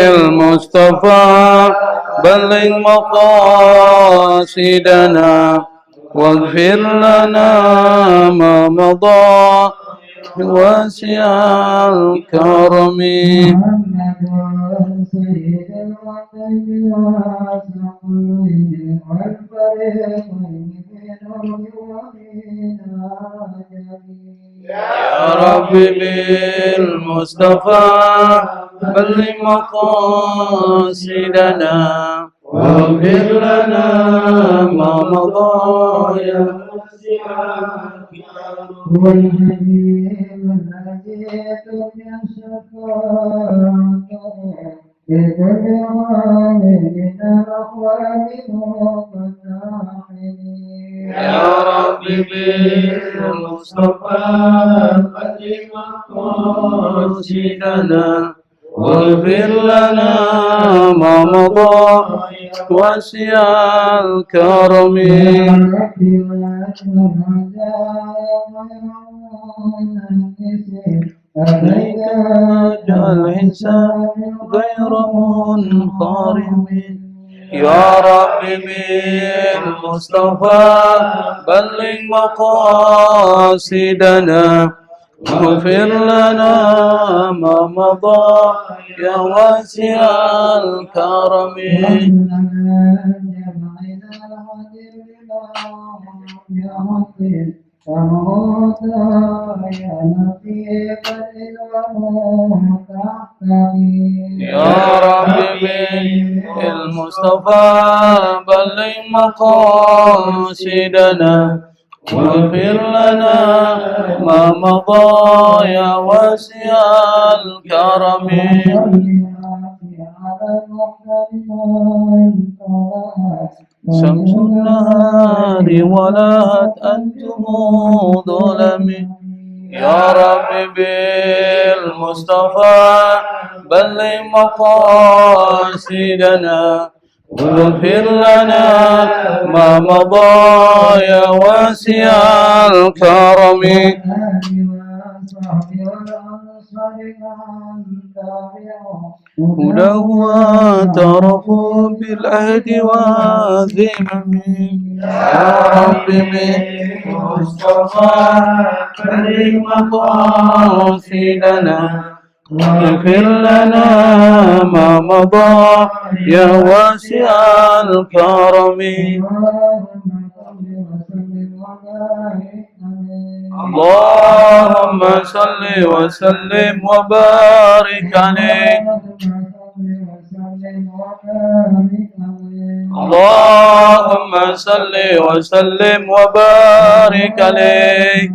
بالمصطفى بلغ مقاصدنا واغفر لنا ما مضى واسع الكرم يا رب بالمصطفى بلغ مقاصدنا واغفر لنا ما مضى يا يا رب بالمصطفى بلغ مقاصدنا واغفر لنا ما مضى واسع الكرم عليك جعل الإنسان غير منخرم يا رب بالمصطفى بلغ مقاصدنا واغفر لنا ما مضى يا واسع الكرم يا رب بالمصطفى بلغ مقاصدنا واغفر لنا ما مضى يا واسع الكرم شمس النهار ولات أنتم ظلم يا رب بالمصطفى بلغ مقاصدنا واغفر لنا ما مضى يا واسع الكرم هدى واعترف بالعهد والذمم يا رب بالمصطفى بلغ مقاصدنا واغفر لنا ما مضى يا واسع الكرم اللهم صل وسلم وبارك عليه اللهم صل وسلم وبارك عليه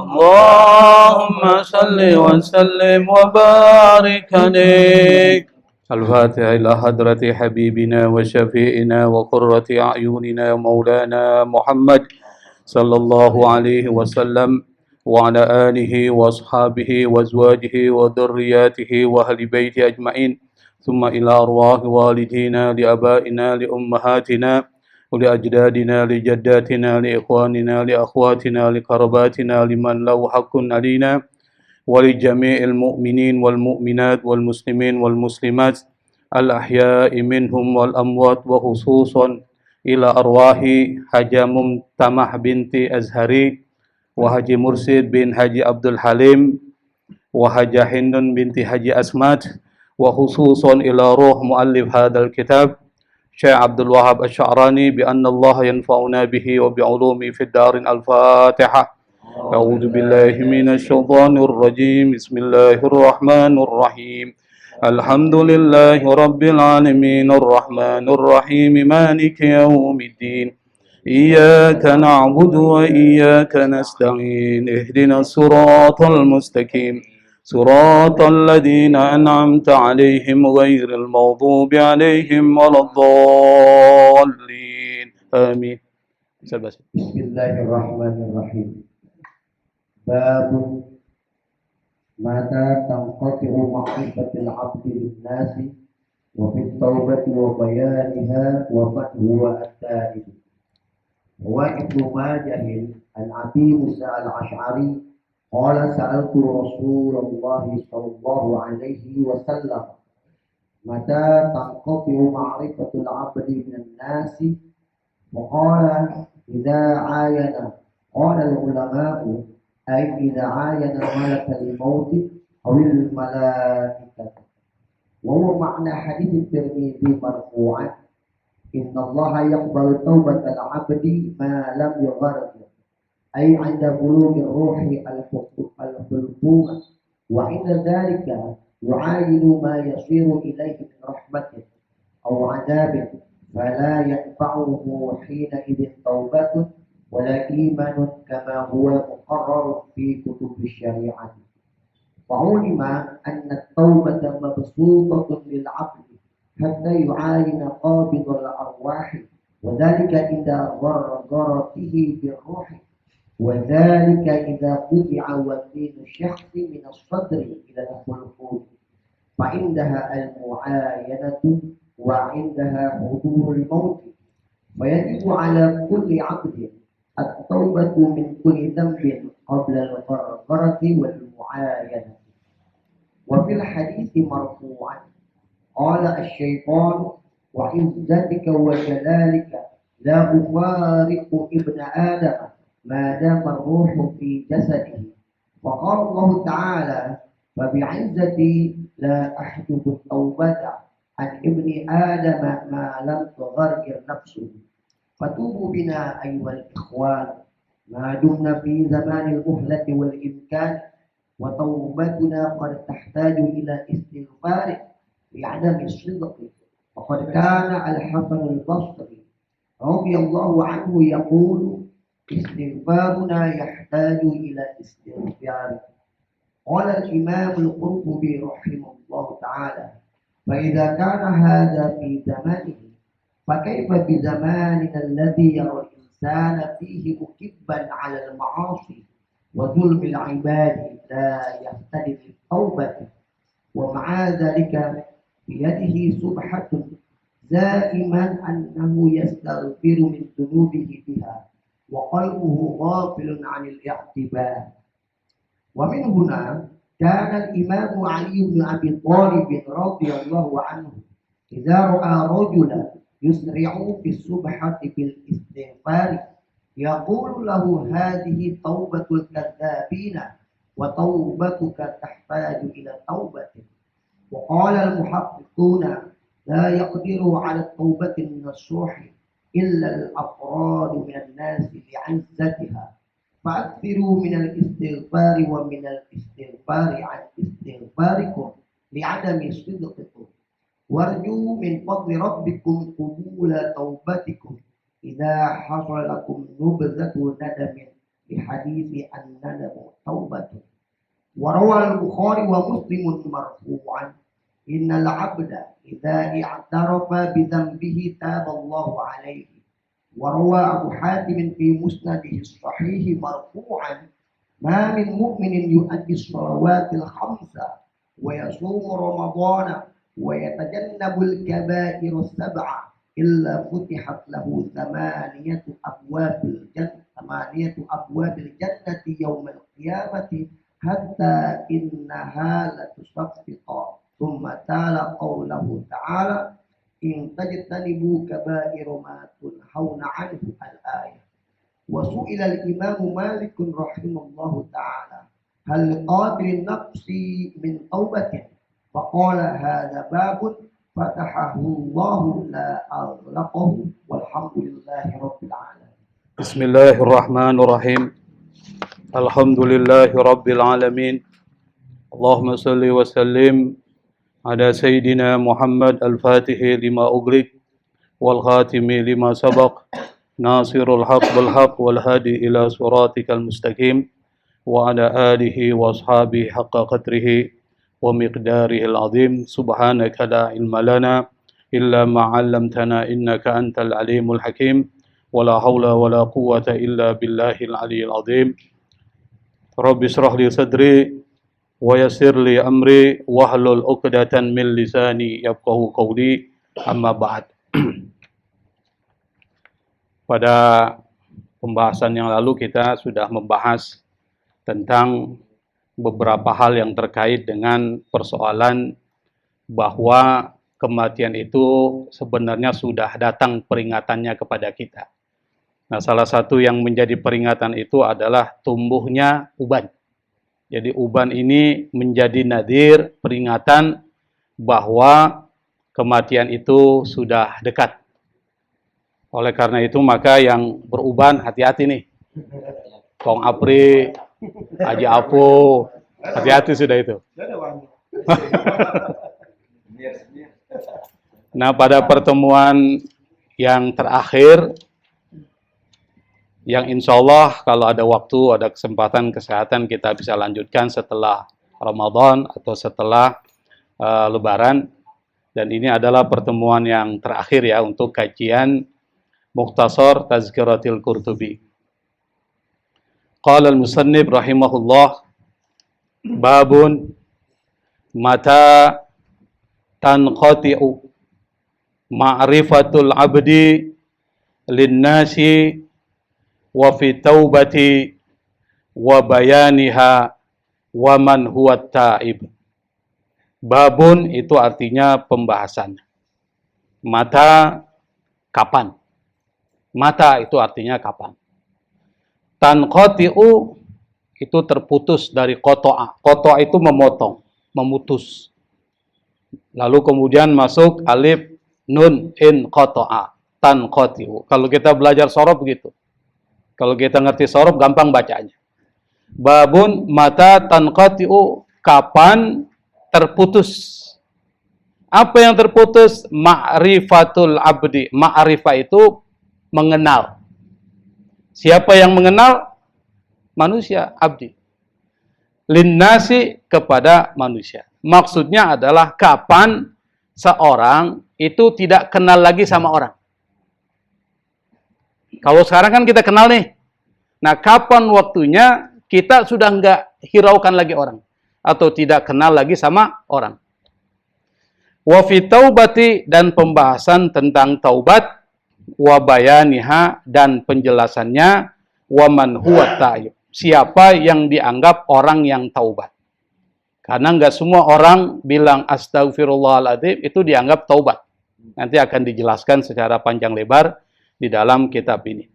اللهم صل وسلم وبارك عليه الفاتحة إلى حضرة حبيبنا وشفيئنا وقرة أعيننا مولانا محمد صلى الله عليه وسلم وعلى آله وأصحابه وأزواجه وذرياته وأهل بيته أجمعين ثم إلى أرواح والدينا لآبائنا لأمهاتنا ولأجدادنا لجداتنا لإخواننا لأخواتنا لقرباتنا لمن له حق علينا ولجميع المؤمنين والمؤمنات والمسلمين والمسلمات الأحياء منهم والأموات وخصوصا إلى أرواح حاجة ممتمح بنت أزهري وحاجة مرسيد بن حاجة عبد الحليم وحاجة هند بنت حاجة أسمات وخصوصا إلى روح مؤلف هذا الكتاب شيخ عبد الوهاب الشعراني بأن الله ينفعنا به وبعلومه في الدار الفاتحة أعوذ بالله من الشيطان الرجيم بسم الله الرحمن الرحيم الحمد لله رب العالمين الرحمن الرحيم مالك يوم الدين إياك نعبد وإياك نستعين اهدنا الصراط المستقيم صراط الذين أنعمت عليهم غير المغضوب عليهم ولا الضالين آمين. بسم الله الرحمن الرحيم. باب متى تنقطع محبة العبد للناس وفي التوبة وبيانها ومن هو التائب. وابن ماجه عن أبي موسى الأشعري قال سألت رسول الله صلى الله عليه وسلم متى تنقطع معرفة العبد من الناس؟ وقال إذا عاين. قال العلماء أي إذا عاين ملك الموت أو الملائكة. وهو معنى حديث الترمذي مرفوعا إن الله يقبل توبة العبد ما لم يغرق، أي عند بلوغ الروح الحلقوم، وعند ذلك يعاين ما يصير إليه من رحمة أو عذاب، فلا ينفعه حينئذ توبة ولا إيمان كما هو مقرر في كتب الشريعة. وعلم أن التوبة مبسوطة للعبد حتى يعاين قابض الأرواح، وذلك إذا غرغرته بالروح، وذلك إذا قطع وزين الشخص من الصدر إلى الحلقوم، فعندها المعاينة وعندها حضور الموت. فيجب على كل عبد التوبة من كل ذنب قبل الغرغرة والمعاينة. وفي الحديث مرفوعا قال الشيطان وعزتك وجلالك لا أفارق ابن آدم ما دام الروح في جسده. وقال الله تعالى فبعزتي لا أحجب التوبة عن ابن آدم ما لم تغرغر نفسه. فتوبوا بنا أيها الإخوان ما دمنا في زمان المهلة والإمكان، وتوبتنا قد تحتاج إلى استغفار لعدم الصدق. وقد كان الحسن البصري رضي الله عنه يقول استغفارنا يحتاج إلى استغفار. قال الإمام القرطبي رحمه الله تعالى فإذا كان هذا في زمانه فكيف بزماننا الذي يرى الإنسان فيه مكبا على المعاصي وظلم العباد لا يهتدي للتوبة، ومع ذلك بيده سبحة دائما أنه يستغفر من ذنوبه بها وقلبه غافل عن الاعتبار. ومن هنا كان الإمام علي بن أبي طالب رضي الله عنه إذا رأى رجلا يسرع في السبحة بالاستغفار يقول له هذه توبة الكذابين وتوبتك تحتاج إلى توبة. وقال المحققون لا يقدر على التوبة النصوح إلا الأفراد من الناس لعزتها، فأكثروا من الاستغفار ومن الاستغفار عن استغفاركم لعدم صدقكم، وارجوا من فضل ربكم قبول توبتكم إذا حصل لكم نبذة ندم بحديث الندم توبة. وروى البخاري ومسلم مرفوعا إن العبد إذا اعترف بذنبه تاب الله عليه. وروى أبو حاتم في مسنده الصحيح مرفوعا ما من مؤمن يؤدي الصلوات الخمسة ويصوم رمضان ويتجنب الكبائر السبعة إلا فتحت له ثمانية أبواب الجنة يوم القيامة حتى إنها لتصفق. ثم تلا قوله تعالى إن تجتنبوا كبائر ما تنهون عنه الآية. وسئل الإمام مالك رحمه الله تعالى هل لقادر النفس من توبة؟ فقال هذا باب فتحه الله لا أغلقه والحمد لله رب العالمين. بسم الله الرحمن الرحيم. الحمد لله رب العالمين. اللهم صل وسلم على سيدنا محمد الفاتح لما أغلق والخاتم لما سبق ناصر الحق بالحق والهادي إلى صراطك المستقيم وعلى آله وأصحابه حق قدره ومقداره العظيم. سبحانك لا علم لنا إلا ما علمتنا إنك أنت العليم الحكيم ولا حول ولا قوة إلا بالله العلي العظيم. رب اشرح لي صدري ويسر لي أمري واحلل عقدة من lisani yafqahu qawli. Amma ba'd. Pada pembahasan yang lalu kita sudah membahas tentang beberapa hal yang terkait dengan persoalan bahwa kematian itu sebenarnya sudah datang peringatannya kepada kita. Nah, salah satu yang menjadi peringatan itu adalah tumbuhnya uban. Jadi uban ini menjadi nadir, peringatan bahwa kematian itu sudah dekat. Oleh karena itu maka yang beruban hati-hati nih. Kong Apri, Haji Apo, hati-hati sudah itu. Nah, pada pertemuan yang terakhir, yang insya Allah kalau ada waktu, ada kesempatan, kesehatan, kita bisa lanjutkan setelah Ramadan atau setelah Lebaran. Dan ini adalah pertemuan yang terakhir ya untuk kajian Mukhtasar Tazkiratil Qurtubi. Qala al-musannif rahimahullah, babun mata tanqati'u ma'rifatul abdi linnasi wa fi taubati wa bayaniha wa man huwa ta'ib. Babun itu artinya pembahasan. Mata, kapan? Mata itu artinya kapan. Tanqati'u itu terputus dari qata'a. Qata'a itu memotong, memutus. Lalu kemudian masuk alif nun in qata'a. Tanqati'u. Kalau kita belajar sorof begitu. Kalau kita ngerti sorof gampang bacanya. Babun mata tanqati'u, kapan terputus. Apa yang terputus? Ma'rifatul abdi. Ma'rifah itu mengenal. Siapa yang mengenal? Manusia, abdi. Linnasi, kepada manusia. Maksudnya adalah kapan seorang itu tidak kenal lagi sama orang. Kalau sekarang kan kita kenal nih. Nah, kapan waktunya kita sudah nggak hiraukan lagi orang. Atau tidak kenal lagi sama orang. Wa fi taubati, dan pembahasan tentang taubat. Wa bayaniha, dan penjelasannya. Wa man huwa ta'ib, siapa yang dianggap orang yang taubat. Karena nggak semua orang bilang astagfirullahaladzim itu dianggap taubat. Nanti akan dijelaskan secara panjang lebar di dalam kitab ini.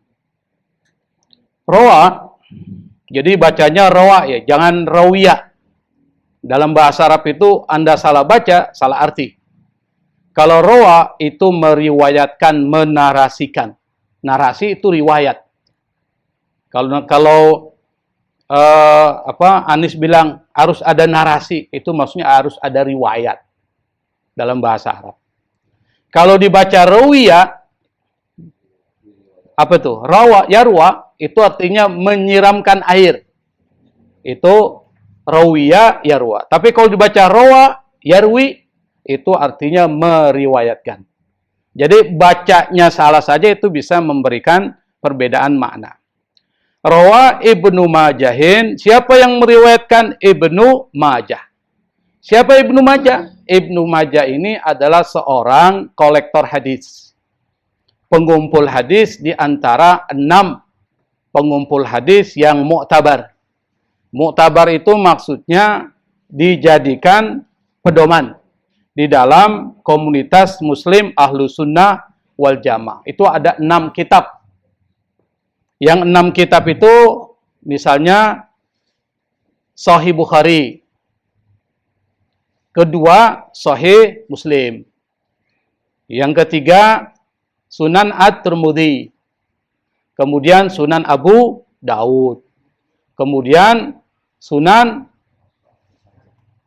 Rawa, jadi bacanya rawa ya, jangan rawiyah. Dalam bahasa Arab itu Anda salah baca, salah arti. Kalau rawa itu meriwayatkan, menarasikan. Narasi itu riwayat. Kalau Anis bilang harus ada narasi, itu maksudnya harus ada riwayat dalam bahasa Arab. Kalau dibaca rawiyah, apa itu? Rawa, yarwa, itu artinya menyiramkan air. Itu rawiyah, yarwa. Tapi kalau dibaca rawa, yarwi, itu artinya meriwayatkan. Jadi bacanya salah saja itu bisa memberikan perbedaan makna. Rawa Ibnu Majahin, siapa yang meriwayatkan? Ibnu Majah. Siapa Ibnu Majah? Ibnu Majah ini adalah seorang kolektor hadis. Pengumpul hadis di antara 6 pengumpul hadis yang mu'tabar. Mu'tabar itu maksudnya dijadikan pedoman di dalam komunitas muslim ahlu sunnah wal jamaah. Itu ada 6 kitab. Yang 6 kitab itu misalnya Sahih Bukhari. Kedua Sahih Muslim. Yang ketiga Sunan At-Tirmidzi. Kemudian Sunan Abu Daud. Kemudian Sunan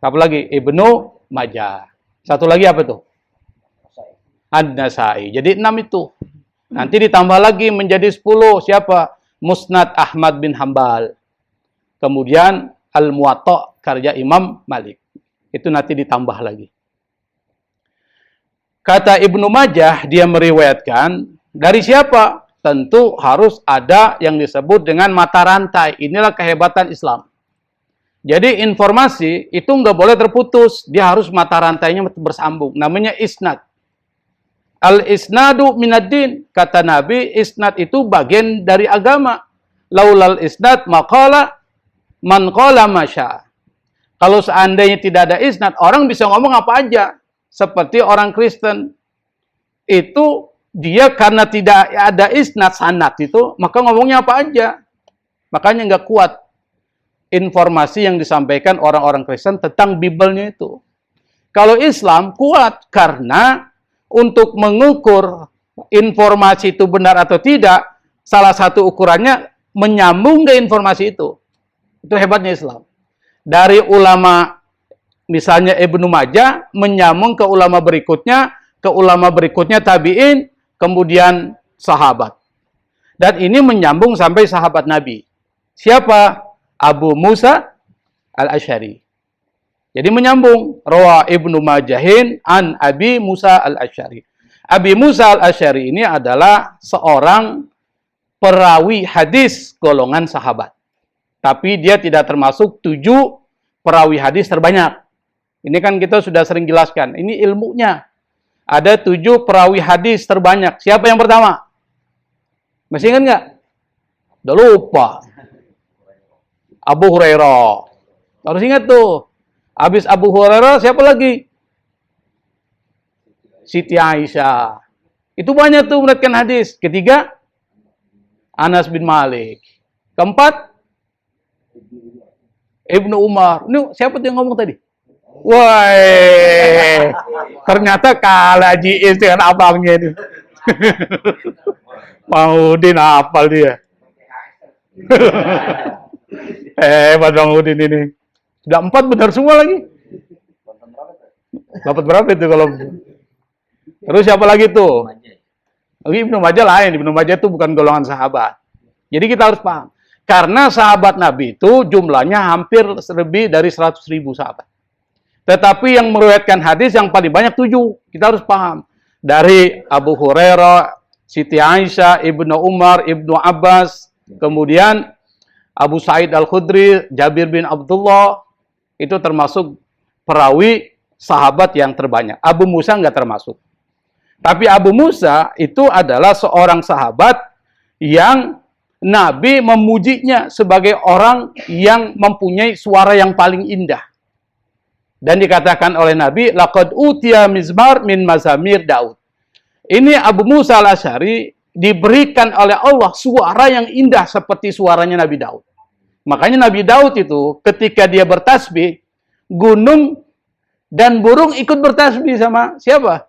apa lagi? Ibnu Majah. Satu lagi apa tuh? An-Nasai. Jadi 6 itu. Nanti ditambah lagi menjadi 10. Siapa? Musnad Ahmad bin Hambal. Kemudian Al-Muwatta karya Imam Malik. Itu nanti ditambah lagi. Kata Ibnu Majah, dia meriwayatkan dari siapa? Tentu harus ada yang disebut dengan mata rantai. Inilah kehebatan Islam. Jadi informasi itu nggak boleh terputus. Dia harus mata rantainya bersambung. Namanya isnad. Al-isnadu minaddin. Kata Nabi, isnad itu bagian dari agama. Laulal isnad maqala Man qala masya. Kalau seandainya tidak ada isnad, orang bisa ngomong apa aja. Seperti orang Kristen. Itu dia karena tidak ada isnad sanad itu, maka ngomongnya apa aja. Makanya nggak kuat informasi yang disampaikan orang-orang Kristen tentang Bibelnya itu. Kalau Islam kuat karena untuk mengukur informasi itu benar atau tidak, salah satu ukurannya menyambung ke informasi itu. Itu hebatnya Islam. Dari ulama misalnya Ibnu Majah menyambung ke ulama berikutnya tabi'in, kemudian sahabat. Dan ini menyambung sampai sahabat Nabi. Siapa? Abu Musa al-Asy'ari. Jadi menyambung. Rawa Ibnu Majahin an Abi Musa al-Asy'ari. Abi Musa al-Asy'ari ini adalah seorang perawi hadis golongan sahabat. Tapi dia tidak termasuk 7 perawi hadis terbanyak. Ini kan kita sudah sering jelaskan. Ini ilmunya. Ada 7 perawi hadis terbanyak. Siapa yang pertama? Masih ingat nggak? Udah lupa. Abu Hurairah. Harus ingat tuh. Habis Abu Hurairah, siapa lagi? Siti Aisyah. Itu banyak tuh meriwayatkan hadis. Ketiga, Anas bin Malik. Keempat, Ibnu Umar. Ini siapa tuh yang ngomong tadi? Wah, ternyata kalah Jiis dengan abangnya ini. Mahmudin hafal dia. Hebat Bang Udin ini. Sudah 4 benar semua lagi. Dapat berapa itu kalau? Terus siapa lagi tuh? Ibnu Majah lain. Ibnu Majah itu bukan golongan sahabat. Jadi kita harus paham. Karena sahabat Nabi itu jumlahnya hampir lebih dari 100.000 sahabat. Tetapi yang meriwayatkan hadis yang paling banyak 7. Kita harus paham. Dari Abu Hurairah, Siti Aisyah, Ibnu Umar, Ibnu Abbas, kemudian Abu Sa'id Al-Khudri, Jabir bin Abdullah, itu termasuk perawi sahabat yang terbanyak. Abu Musa nggak termasuk. Tapi Abu Musa itu adalah seorang sahabat yang Nabi memujinya sebagai orang yang mempunyai suara yang paling indah. Dan dikatakan oleh Nabi, laqad utiya mizmar min mazamir Daud. Ini Abu Musa al-Asy'ari diberikan oleh Allah suara yang indah seperti suaranya Nabi Daud. Makanya Nabi Daud itu ketika dia bertasbih, gunung dan burung ikut bertasbih sama siapa?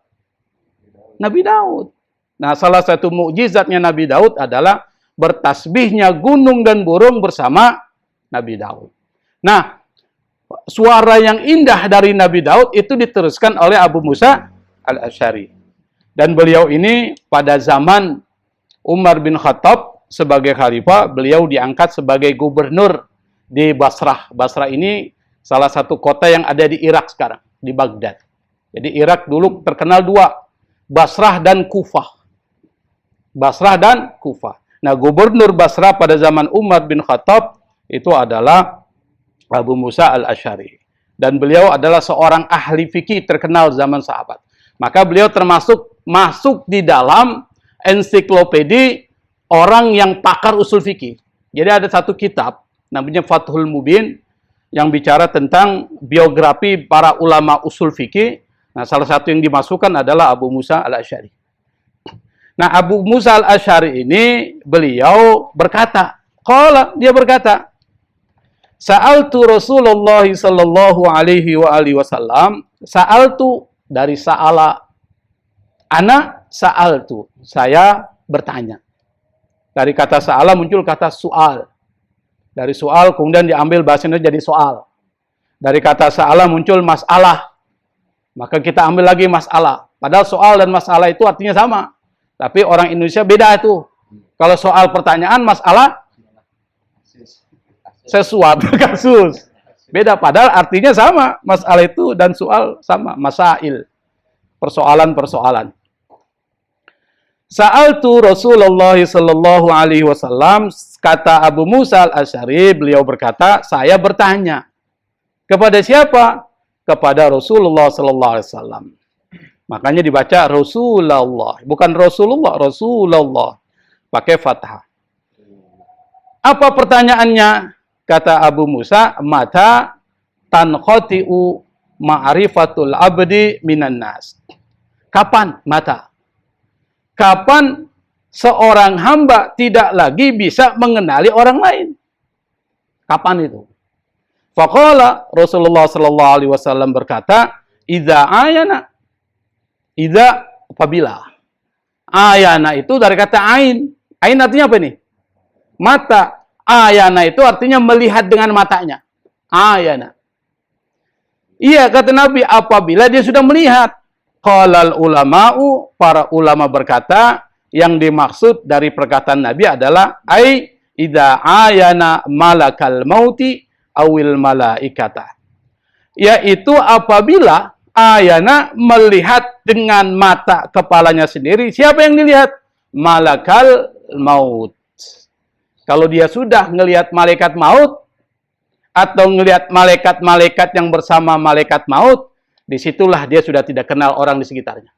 Nabi Daud. Nah, salah satu mukjizatnya Nabi Daud adalah bertasbihnya gunung dan burung bersama Nabi Daud. Nah, suara yang indah dari Nabi Daud itu diteruskan oleh Abu Musa al-Asy'ari. Dan beliau ini pada zaman Umar bin Khattab sebagai khalifah, beliau diangkat sebagai gubernur di Basrah. Basrah ini salah satu kota yang ada di Irak sekarang, di Baghdad. Jadi Irak dulu terkenal 2, Basrah dan Kufah. Basrah dan Kufah. Nah, gubernur Basrah pada zaman Umar bin Khattab itu adalah Abu Musa al-Asy'ari. Dan beliau adalah seorang ahli fikih terkenal zaman sahabat. Maka beliau masuk di dalam ensiklopedi orang yang pakar usul fikih. Jadi ada satu kitab namanya Fathul Mubin yang bicara tentang biografi para ulama usul fikih. Nah, salah satu yang dimasukkan adalah Abu Musa al-Asy'ari. Nah, Abu Musa al-Asy'ari ini beliau berkata, dia berkata, Sa'altu Rasulullah sallallahu alaihi wa alihi wasallam, sa'altu dari sa'ala, ana sa'altu, saya bertanya. Dari kata sa'ala muncul kata soal. Dari soal kemudian diambil bahasa Indonesia jadi soal. Dari kata sa'ala muncul masalah. Maka kita ambil lagi masalah. Padahal soal dan masalah itu artinya sama. Tapi orang Indonesia beda itu. Kalau soal pertanyaan, masalah sesuatu kasus. Beda, padahal artinya sama. Masalah itu dan soal sama. Masail. Persoalan-persoalan. Sa'altu Rasulullah sallallahu alaihi wasallam, kata Abu Musa al-Asy'ari, beliau berkata, saya bertanya. Kepada siapa? Kepada Rasulullah sallallahu alaihi wasallam. Makanya dibaca Rasulullah, bukan Rasulullah, Rasulullah. Pakai fathah. Apa pertanyaannya? kata Abu Musa, mata tanqati'u ma'rifatul abdi minan nas. Kapan mata? Kapan seorang hamba tidak lagi bisa mengenali orang lain? Kapan itu? Faqala Rasulullah sallallahu alaihi wasallam berkata, idza ayana. Idza apabila. Ayana itu dari kata ain. Ain artinya apa nih? Mata. Ayana itu artinya melihat dengan matanya. Ayana. Iya, kata Nabi, apabila dia sudah melihat. Qalal ulama'u, para ulama berkata, yang dimaksud dari perkataan Nabi adalah ai idza ayana malakal mauti awil malaikata. Yaitu apabila ayana melihat dengan mata kepalanya sendiri, siapa yang dilihat? Malakal maut. Kalau dia sudah ngelihat malaikat maut atau ngelihat malaikat-malaikat yang bersama malaikat maut, disitulah dia sudah tidak kenal orang di sekitarnya.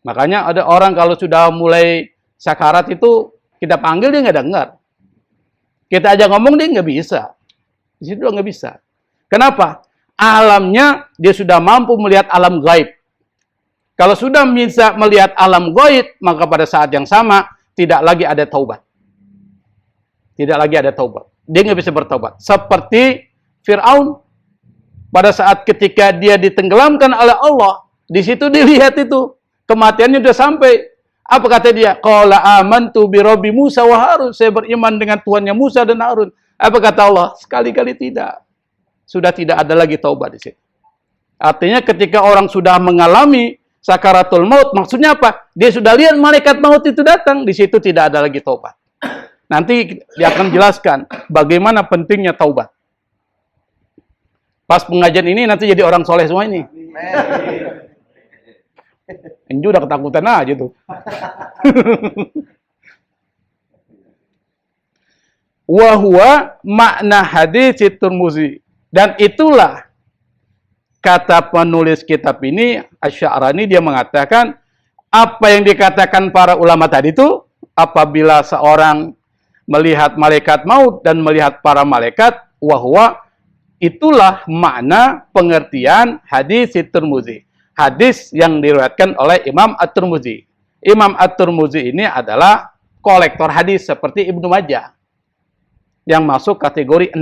Makanya ada orang kalau sudah mulai sakarat itu, kita panggil dia nggak dengar. Kita ajak ngomong dia nggak bisa. Di situ nggak bisa. Kenapa? Alamnya dia sudah mampu melihat alam gaib. Kalau sudah bisa melihat alam gaib, maka pada saat yang sama tidak lagi ada taubat. Tidak lagi ada taubat. Dia nggak bisa bertaubat. Seperti Fir'aun. Pada saat ketika dia ditenggelamkan oleh Allah, di situ dilihat itu kematiannya sudah sampai. Apa kata dia? Qala amantu bi rabbi Musa wa Harun. Saya beriman dengan Tuhannya Musa dan Harun. Apa kata Allah? Sekali-kali tidak. Sudah tidak ada lagi taubat di situ. Artinya ketika orang sudah mengalami sakaratul maut, maksudnya apa? Dia sudah lihat malaikat maut itu datang, di situ tidak ada lagi taubat. Nanti dia akan jelaskan bagaimana pentingnya taubat. Pas pengajian ini nanti jadi orang soleh semua ini. Enju udah ketakutan aja tuh. Wa huwa makna hadits Tirmizi. Dan itulah kata penulis kitab ini, Asy-Sya'rani, dia mengatakan apa yang dikatakan para ulama tadi itu, apabila seorang melihat malaikat maut dan melihat para malaikat, wa huwa, itulah makna pengertian hadits Tirmizi. Hadis yang diriwayatkan oleh Imam At-Tirmizi. Imam At-Tirmizi ini adalah kolektor hadis seperti Ibnu Majah yang masuk kategori 6.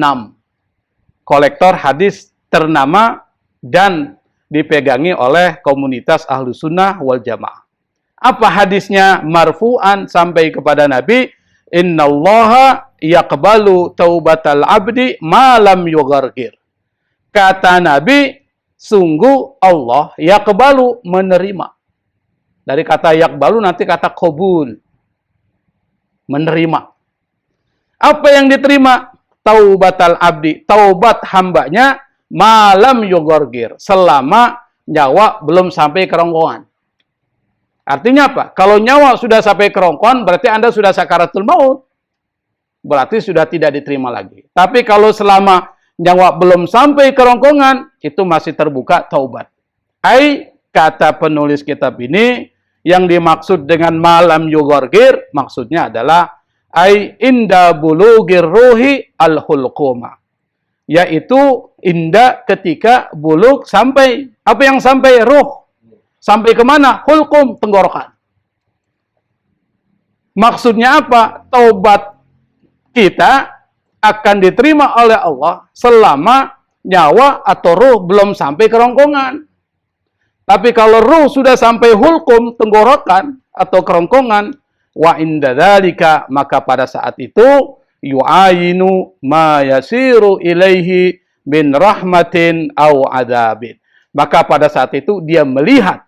Kolektor hadis ternama dan dipegangi oleh komunitas Ahlus Sunnah wal Jamaah. Apa hadisnya? Marfu'an sampai kepada Nabi, innallaha yaqbalu taubatal abdi ma lam yughargir. Kata Nabi, sungguh Allah yaqbalu, menerima. Dari kata yaqbalu nanti kata qabul, menerima. Apa yang diterima? Taubatal abdi, taubat hambanya, malam yughargir, selama nyawa belum sampai kerongkongan. Artinya apa? Kalau nyawa sudah sampai kerongkongan, berarti Anda sudah sakaratul maut. Berarti sudah tidak diterima lagi. Tapi kalau selama nyawa belum sampai kerongkongan, itu masih terbuka taubat. Kata penulis kitab ini, yang dimaksud dengan malam yughargir, maksudnya adalah inda bulugir ruhi al-hulquma. Yaitu inda ketika bulug sampai. Apa yang sampai? Ruh. Sampai kemana? Hulqum, tenggorokan. Maksudnya apa? Taubat kita akan diterima oleh Allah selama nyawa atau ruh belum sampai kerongkongan. Tapi kalau ruh sudah sampai hulqum, tenggorokan atau kerongkongan, wa inda dzalika, maka pada saat itu yu'ayinu ma yasiru ilaihi min rahmatin au adzabin. Maka pada saat itu dia melihat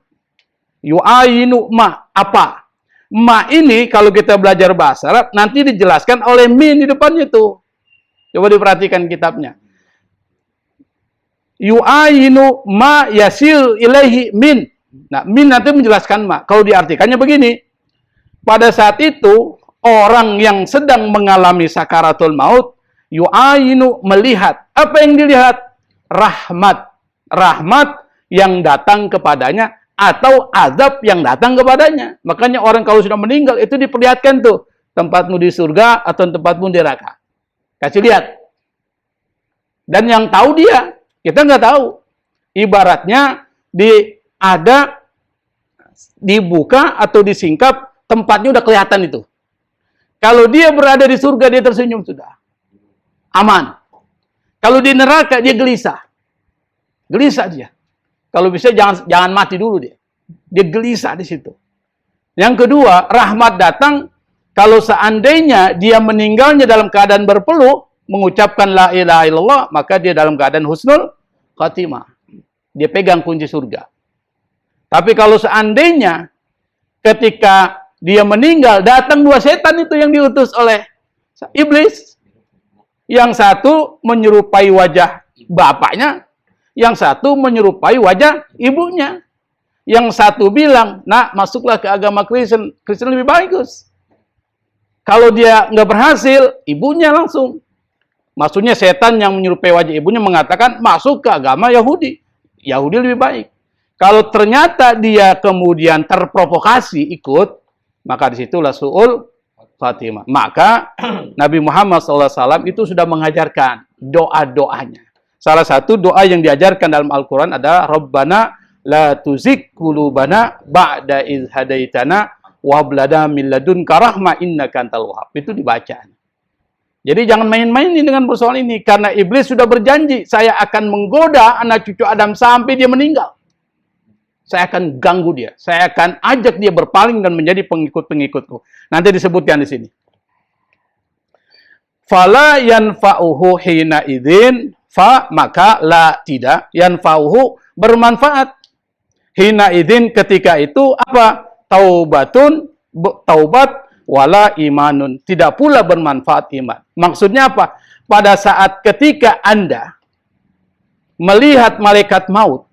yu'ayinu ma, apa? Ma ini kalau kita belajar bahasa Arab nanti dijelaskan oleh min di depannya itu. Coba diperhatikan kitabnya. Yu'ayinu ma yasil ilaihi min. Nah, min nanti menjelaskan ma. Kalau diartikannya begini, pada saat itu orang yang sedang mengalami sakaratul maut, yu'ayinu, melihat. Apa yang dilihat? Rahmat. Rahmat yang datang kepadanya atau azab yang datang kepadanya. Makanya orang kalau sudah meninggal itu diperlihatkan tuh tempatmu di surga atau tempatmu di neraka. Kasih lihat. Dan yang tahu dia, kita nggak tahu. Ibaratnya dibuka atau disingkap, tempatnya udah kelihatan itu. Kalau dia berada di surga, dia tersenyum sudah. Aman. Kalau di neraka, dia gelisah. Gelisah dia. Kalau bisa jangan mati dulu dia. Dia gelisah di situ. Yang kedua, rahmat datang kalau seandainya dia meninggalnya dalam keadaan berpeluh, mengucapkan la ilaha illallah, maka dia dalam keadaan husnul khatimah. Dia pegang kunci surga. Tapi kalau seandainya ketika dia meninggal, datang dua setan itu yang diutus oleh iblis. Yang satu menyerupai wajah bapaknya, yang satu menyerupai wajah ibunya. Yang satu bilang, nak masuklah ke agama Kristen, Kristen lebih bagus. Kalau dia nggak berhasil, ibunya langsung. Maksudnya setan yang menyerupai wajah ibunya mengatakan, masuk ke agama Yahudi. Yahudi lebih baik. Kalau ternyata dia kemudian terprovokasi ikut, maka disitulah su'ul khatimah. Maka Nabi Muhammad SAW itu sudah mengajarkan doa-doanya. Salah satu doa yang diajarkan dalam Al-Quran adalah Rabbana la tuzigh qulubana ba'da idh hadaitana wa hab lana min ladunka rahmah innaka antal wahhab. Itu dibaca. Jadi jangan main-main dengan persoalan ini. Karena iblis sudah berjanji, saya akan menggoda anak cucu Adam sampai dia meninggal. Saya akan ganggu dia. Saya akan ajak dia berpaling dan menjadi pengikut-pengikutku. Nanti disebutkan di sini. Fala yanfa'uhu hina idzin maka la tidak yanfa'uhu bermanfaat. Hina idzin ketika itu apa? Taubat wala imanun. Tidak pula bermanfaat iman. Maksudnya apa? Pada saat ketika Anda melihat malaikat maut,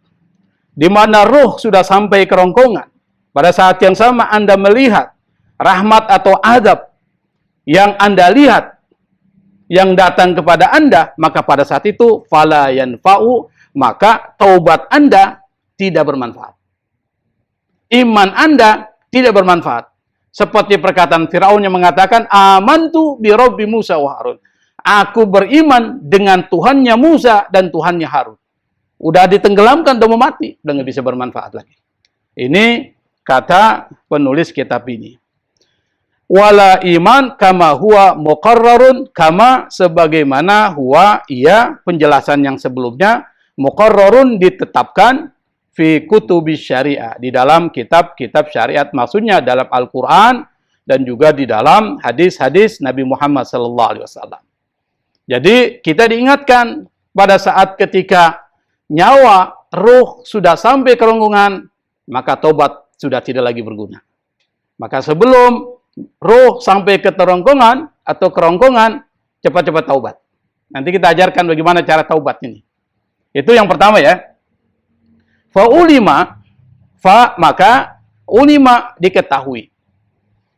di mana ruh sudah sampai kerongkongan. Pada saat yang sama Anda melihat rahmat atau azab yang Anda lihat, yang datang kepada Anda, maka pada saat itu, fala yanfa'u, maka taubat Anda tidak bermanfaat. Iman Anda tidak bermanfaat. Seperti perkataan Firaun yang mengatakan, amantu bi Rabbi Musa wa Harun. Aku beriman dengan Tuhannya Musa dan Tuhannya Harun. Udah ditenggelamkan, udah mau mati, udah nggak bisa bermanfaat lagi. Ini kata penulis kitab ini. Wala iman kama huwa muqarrarun, kama sebagaimana huwa, ia penjelasan yang sebelumnya, muqarrarun ditetapkan fi kutubis syariah, di dalam kitab-kitab syariat, maksudnya dalam Al-Quran dan juga di dalam hadis-hadis Nabi Muhammad SAW. Jadi kita diingatkan pada saat ketika nyawa, ruh sudah sampai kerongkongan, maka tobat sudah tidak lagi berguna. Maka sebelum ruh sampai ke kerongkongan atau kerongkongan, cepat-cepat taubat. Nanti kita ajarkan bagaimana cara taubat ini. Itu yang pertama ya. Maka ulima diketahui.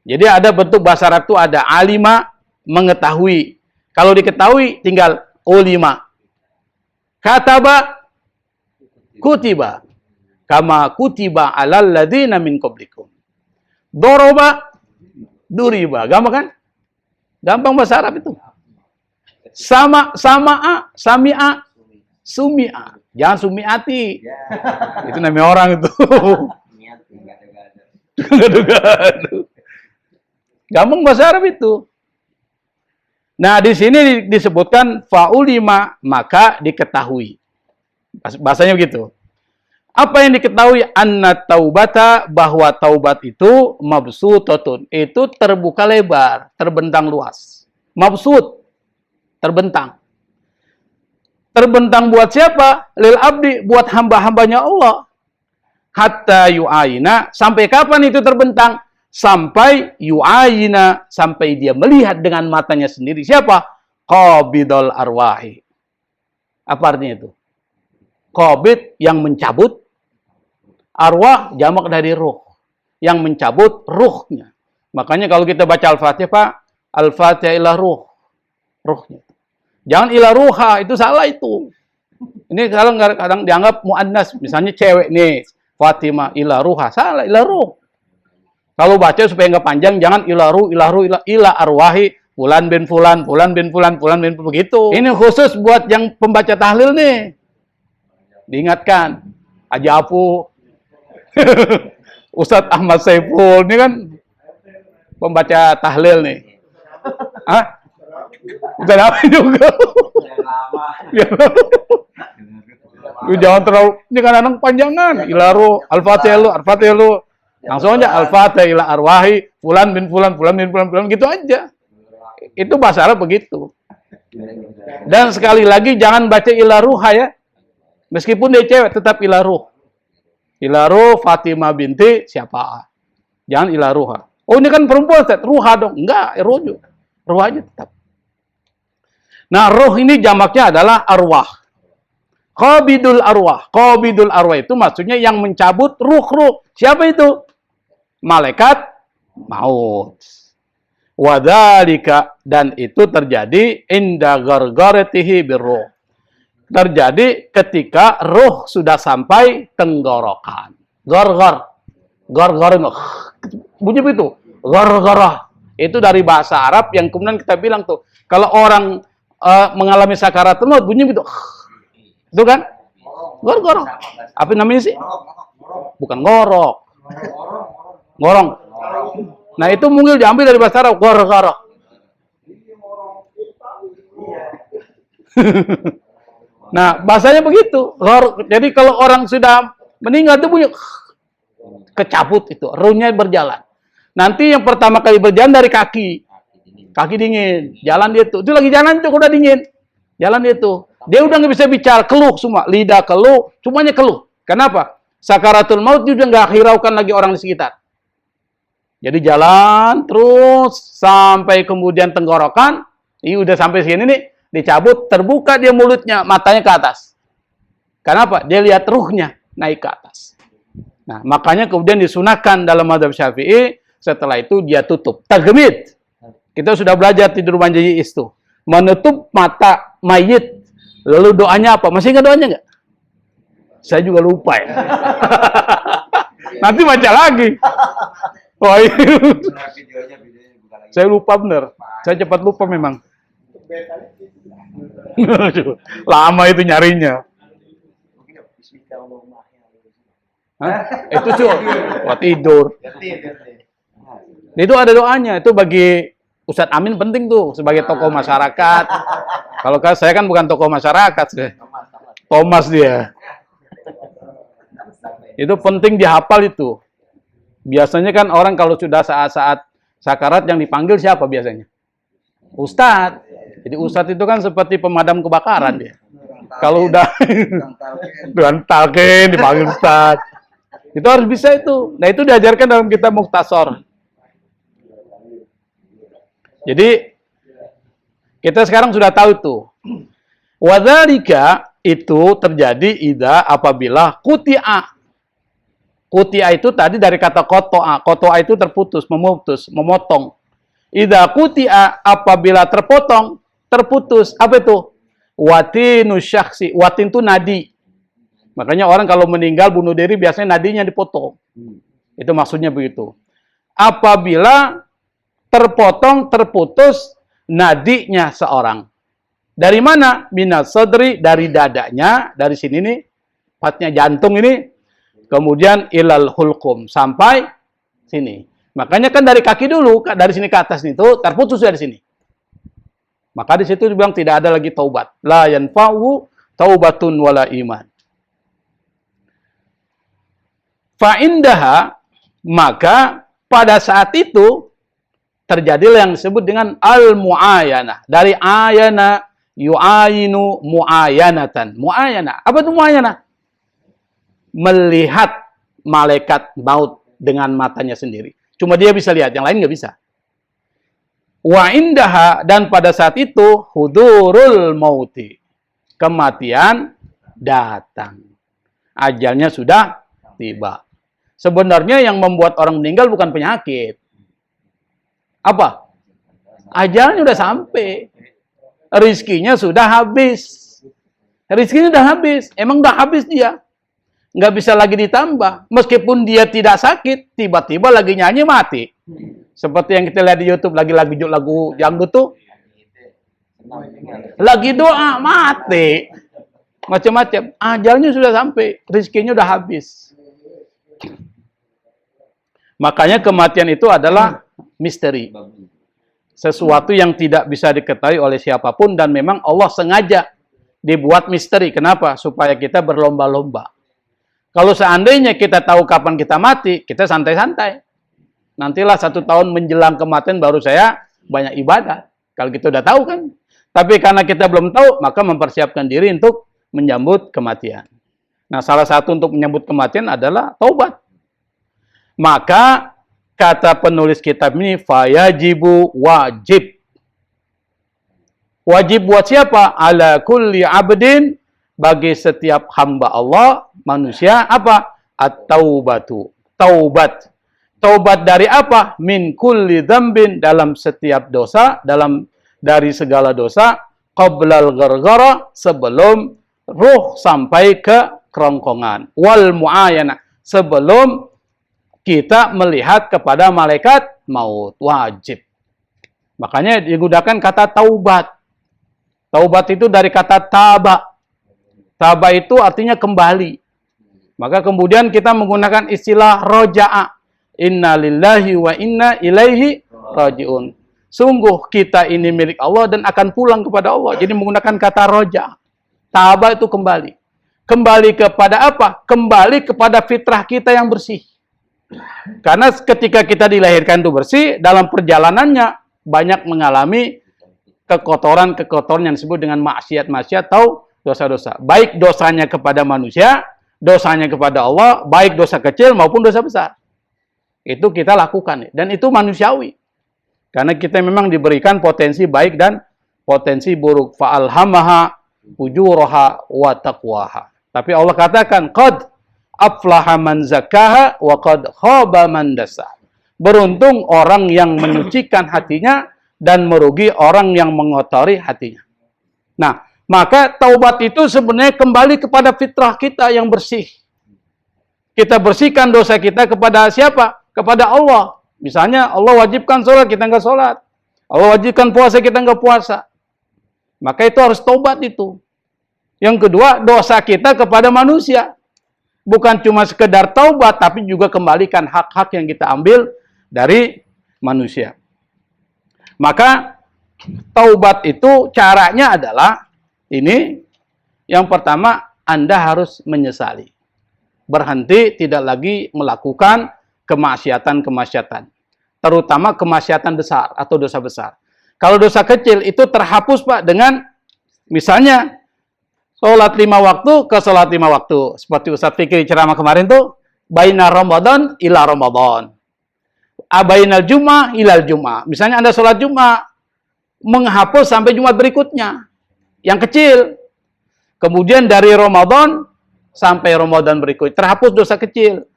Jadi ada bentuk bahasa Arab itu ada alima, mengetahui. Kalau diketahui tinggal ulima. Kataba, kutiba, kama kutiba alal ladzina min qablikum. Doroba, duriba. Gampang kan? Gampang bahasa Arab itu. Sama'a, sami'a, sumi'a. Jangan sumi'ati. Itu namanya orang itu. Gado-gado. Gampang bahasa Arab itu. Nah, di sini disebutkan fa'ulima, maka diketahui. Bahasanya begitu. Apa yang diketahui? Anna taubata, bahwa taubat itu mabsutatun. Itu terbuka lebar, terbentang luas. Mabsut, terbentang. Terbentang buat siapa? Lil abdi, buat hamba-hambanya Allah. Hatta yu'ayina, sampai kapan itu terbentang? Sampai yu'ayina, sampai dia melihat dengan matanya sendiri. Siapa? Qabidul arwahi. Apa artinya itu? Qabid yang mencabut, arwah jamak dari ruh, yang mencabut ruhnya. Makanya kalau kita baca Al-Fatihah, Pak, Al-Fatihah ilah ruh, ruhnya. Jangan ilah ruha, itu salah itu. Ini kadang dianggap mu'annas, misalnya cewek nih, Fatimah ilah ruha, salah, ilah ruh. Kalau baca supaya nggak panjang, jangan ilah arwahi Fulan bin Fulan, Fulan bin Fulan, Fulan bin Fulan, begitu. Ini khusus buat yang pembaca tahlil nih. Diingatkan, Haji Apu, Ustadz Ahmad Saiful, ini kan pembaca tahlil nih. Hah? Bukan apa juga. Lu jangan terlalu, ini kan anak panjangan. Ilaru, Al-Fatihah lu. Langsung aja, Al-Fatihah ila arwahi, Fulan bin Fulan, Fulan bin Fulan, Fulan, gitu aja. Itu bahasa Arab begitu. Dan sekali lagi, jangan baca ila ruha ya. Meskipun dia cewek, tetap ila ruh. Ila ruh Fatimah binti siapa? Jangan ila ruha. Oh ini kan perempuan, Ustaz. Ruha dong. Enggak, ruh juga. Ruh aja tetap. Nah, ruh ini jamaknya adalah arwah. Qabidul arwah. Qabidul arwah itu maksudnya yang mencabut ruh-ruh. Siapa itu? Malaikat maut. Wadzalika, dan itu terjadi inda gargaratihi birruh. Terjadi ketika ruh sudah sampai tenggorokan. Gargar. Gargar itu. Bunyi itu. Gargarah. Itu dari bahasa Arab yang kemudian kita bilang tuh. Kalau orang mengalami sakaratul maut, bunyi itu. Itu kan? Gargar. Apa namanya sih? Bukan ngorok. Ngorong. Nah itu mungkin diambil dari bahasa Arab. Gargar. Nah, bahasanya begitu. Jadi kalau orang sudah meninggal itu punya kecabut itu, ruhnya berjalan. Nanti yang pertama kali berjalan dari kaki. Kaki dingin, jalan dia tuh. Itu lagi jalan itu udah dingin. Jalan dia tuh. Dia udah nggak bisa bicara, keluh semua. Lidah keluh, semuanya keluh. Kenapa? Sakaratul maut dia udah nggak hiraukan lagi orang di sekitar. Jadi jalan terus sampai kemudian tenggorokan. Ini udah sampai sini nih. Dicabut, terbuka dia mulutnya, matanya ke atas. Kenapa? Dia lihat ruhnya naik ke atas. Nah, makanya kemudian disunahkan dalam mazhab Syafi'i, setelah itu dia tutup. Taghmid. Kita sudah belajar tidur manjaji itu. Menutup mata mayit. Lalu doanya apa? Masih ingat doanya nggak? Saya juga lupa ya. Nanti baca lagi. Oh, iya. Saya lupa bener. Saya cepat lupa memang. Lama itu nyarinya. Hah? Itu cuy, buat tidur. Itu ada doanya. Itu bagi Ustadz Amin penting tuh sebagai tokoh masyarakat. Kalau saya kan bukan tokoh masyarakat, Thomas dia. Itu penting dihafal itu. Biasanya kan orang kalau sudah saat-saat sakarat yang dipanggil siapa biasanya? Ustadz. Jadi ustadz itu kan seperti pemadam kebakaran dia. Kalau udah dengan talqin dipanggil ustadz. Itu harus bisa itu. Nah itu diajarkan dalam kitab Mukhtasar. Jadi kita sekarang sudah tahu tuh. Wadzalika itu terjadi idza apabila quti'a. Quti'a itu tadi dari kata qata'a. Qata'a itu terputus, memutus, memotong. Idza quti'a apabila terpotong, terputus. Apa itu? Watinu syakhsi. Watin itu nadi. Makanya orang kalau meninggal bunuh diri biasanya nadinya dipotong. Itu maksudnya begitu. Apabila terpotong, terputus nadinya seorang. Dari mana? Minas sadri, dari dadanya, dari sini nih, patnya jantung ini, kemudian ilal hulqum, sampai sini. Makanya kan dari kaki dulu, dari sini ke atas itu terputus dari sini. Maka di situ dibilang tidak ada lagi taubat. La yanfa'u taubatun wala iman. Fa'indaha, maka pada saat itu terjadilah yang disebut dengan al-mu'ayanah. Dari ayana yu'ayinu mu'ayanatan. Mu'ayanah. Apa itu mu'ayanah? Melihat malaikat maut dengan matanya sendiri. Cuma dia bisa lihat, yang lain nggak bisa. Wa indaha, dan pada saat itu hudurul mauti. Kematian datang. Ajalnya sudah tiba. Sebenarnya yang membuat orang meninggal bukan penyakit. Apa? Ajalnya sudah sampai. Rizkinya sudah habis. Rizkinya sudah habis. Emang sudah habis dia. Nggak bisa lagi ditambah. Meskipun dia tidak sakit, tiba-tiba lagi nyanyi mati. Seperti yang kita lihat di YouTube lagi lagu dangdut tuh. Lagi doa mati. Macam-macam. Ajalnya sudah sampai, rezekinya udah habis. Makanya kematian itu adalah misteri. Sesuatu yang tidak bisa diketahui oleh siapapun dan memang Allah sengaja dibuat misteri. Kenapa? Supaya kita berlomba-lomba. Kalau seandainya kita tahu kapan kita mati, kita santai-santai. Nantilah 1 tahun menjelang kematian baru saya banyak ibadah. Kalau kita udah tahu kan. Tapi karena kita belum tahu, maka mempersiapkan diri untuk menyambut kematian. Nah, salah satu untuk menyambut kematian adalah taubat. Maka kata penulis kitab ini, fayajibu wajib. Wajib buat siapa? Ala kulli abdin, bagi setiap hamba Allah, manusia, apa? At-taubatu. Taubat. Taubat dari apa? Min kulli dzambin, dalam setiap dosa, dari segala dosa, qablal gharghara, sebelum ruh sampai ke kerongkongan. Wal muayana, sebelum kita melihat kepada malaikat maut. Wajib. Makanya digunakan kata taubat. Taubat itu dari kata taba. Taba itu artinya kembali. Maka kemudian kita menggunakan istilah roja'a. Inna lillahi wa inna ilaihi raji'un. Sungguh kita ini milik Allah dan akan pulang kepada Allah. Jadi menggunakan kata roja. Taba itu kembali. Kembali kepada apa? Kembali kepada fitrah kita yang bersih. Karena ketika kita dilahirkan itu bersih, dalam perjalanannya banyak mengalami kekotoran-kekotoran yang disebut dengan maksiat-maksiat atau dosa-dosa. Baik dosanya kepada manusia, dosanya kepada Allah, baik dosa kecil maupun dosa besar. Itu kita lakukan. Dan itu manusiawi. Karena kita memang diberikan potensi baik dan potensi buruk. Fa'alhamaha ujuraha wa taqwaha. Tapi Allah katakan, qad aflaha man zakkaha wa qad khaba man dassaha. Beruntung orang yang menyucikan hatinya dan merugi orang yang mengotori hatinya. Nah, maka taubat itu sebenarnya kembali kepada fitrah kita yang bersih. Kita bersihkan dosa kita kepada siapa? Kepada Allah. Misalnya Allah wajibkan sholat, kita nggak sholat. Allah wajibkan puasa, kita nggak puasa. Maka itu harus taubat itu. Yang kedua, dosa kita kepada manusia. Bukan cuma sekedar taubat, tapi juga kembalikan hak-hak yang kita ambil dari manusia. Maka taubat itu caranya adalah ini. Yang pertama, Anda harus menyesali. Berhenti tidak lagi melakukan kemaksiatan-kemaksiatan. Terutama kemaksiatan besar atau dosa besar. Kalau dosa kecil itu terhapus Pak dengan misalnya sholat 5 waktu ke sholat 5 waktu. Seperti Ustadz Fikri ceramah kemarin tuh, baina Ramadan ila Ramadan. Abainal Jum'ah ilal Jum'ah. Misalnya Anda sholat Jum'ah, menghapus sampai Jumat berikutnya. Yang kecil. Kemudian dari Ramadan sampai Ramadan berikut. Terhapus dosa kecil.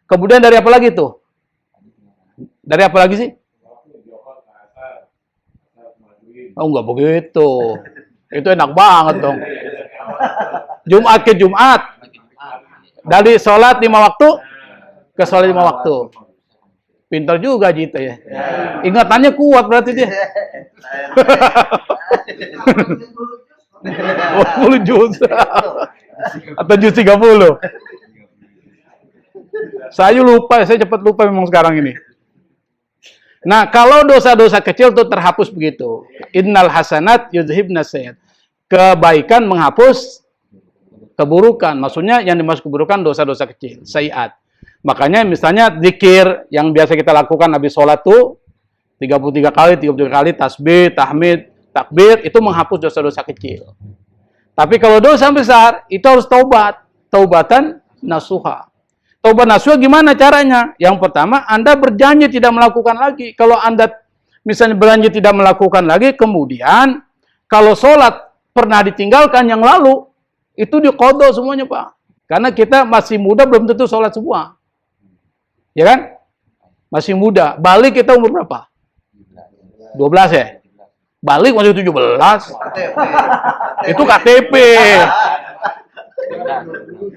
Kemudian dari apa lagi tuh? Dari apa lagi sih? Oh, enggak begitu. Itu enak banget dong. Jumat ke Jumat. Dari sholat 5 waktu ke sholat 5 waktu. Pintar juga gitu ya. Ingatannya kuat berarti dia. 20 juz. Atau juz 30. Saya cepat lupa memang sekarang ini. Nah, kalau dosa-dosa kecil itu terhapus begitu. Innal hasanat yudhibnas sayyi'at. Kebaikan menghapus keburukan. Maksudnya yang dimaksud keburukan dosa-dosa kecil, sayyi'at. Makanya misalnya zikir yang biasa kita lakukan habis sholat tuh 33 kali tasbih, tahmid, takbir, itu menghapus dosa-dosa kecil. Tapi kalau dosa besar itu harus taubat. Taubatan nasuha. Taubat nasuha gimana caranya? Yang pertama, Anda berjanji tidak melakukan lagi. Kalau Anda misalnya berjanji tidak melakukan lagi, kemudian kalau sholat pernah ditinggalkan yang lalu, itu diqadha semuanya Pak. Karena kita masih muda, belum tentu sholat semua. Ya kan? Masih muda. Balik kita umur berapa? 12 ya? Balik masih 17. Itu KTP.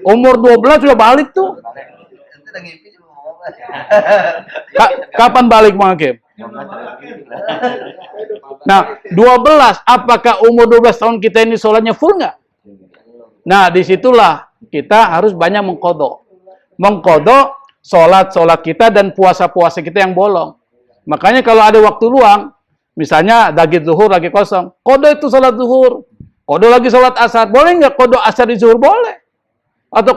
Umur 12 sudah balik tuh. Kapan balik Bang Hakim? Nah, 12, apakah umur 12 tahun kita ini sholatnya full nggak? Nah, disitulah kita harus banyak mengkodok. Mengkodok sholat-sholat kita dan puasa-puasa kita yang bolong. Makanya kalau ada waktu luang, misalnya lagi zuhur, lagi kosong, kodok itu sholat zuhur. Kodok lagi sholat asar. Boleh nggak kodok asar di zuhur? Boleh. Atau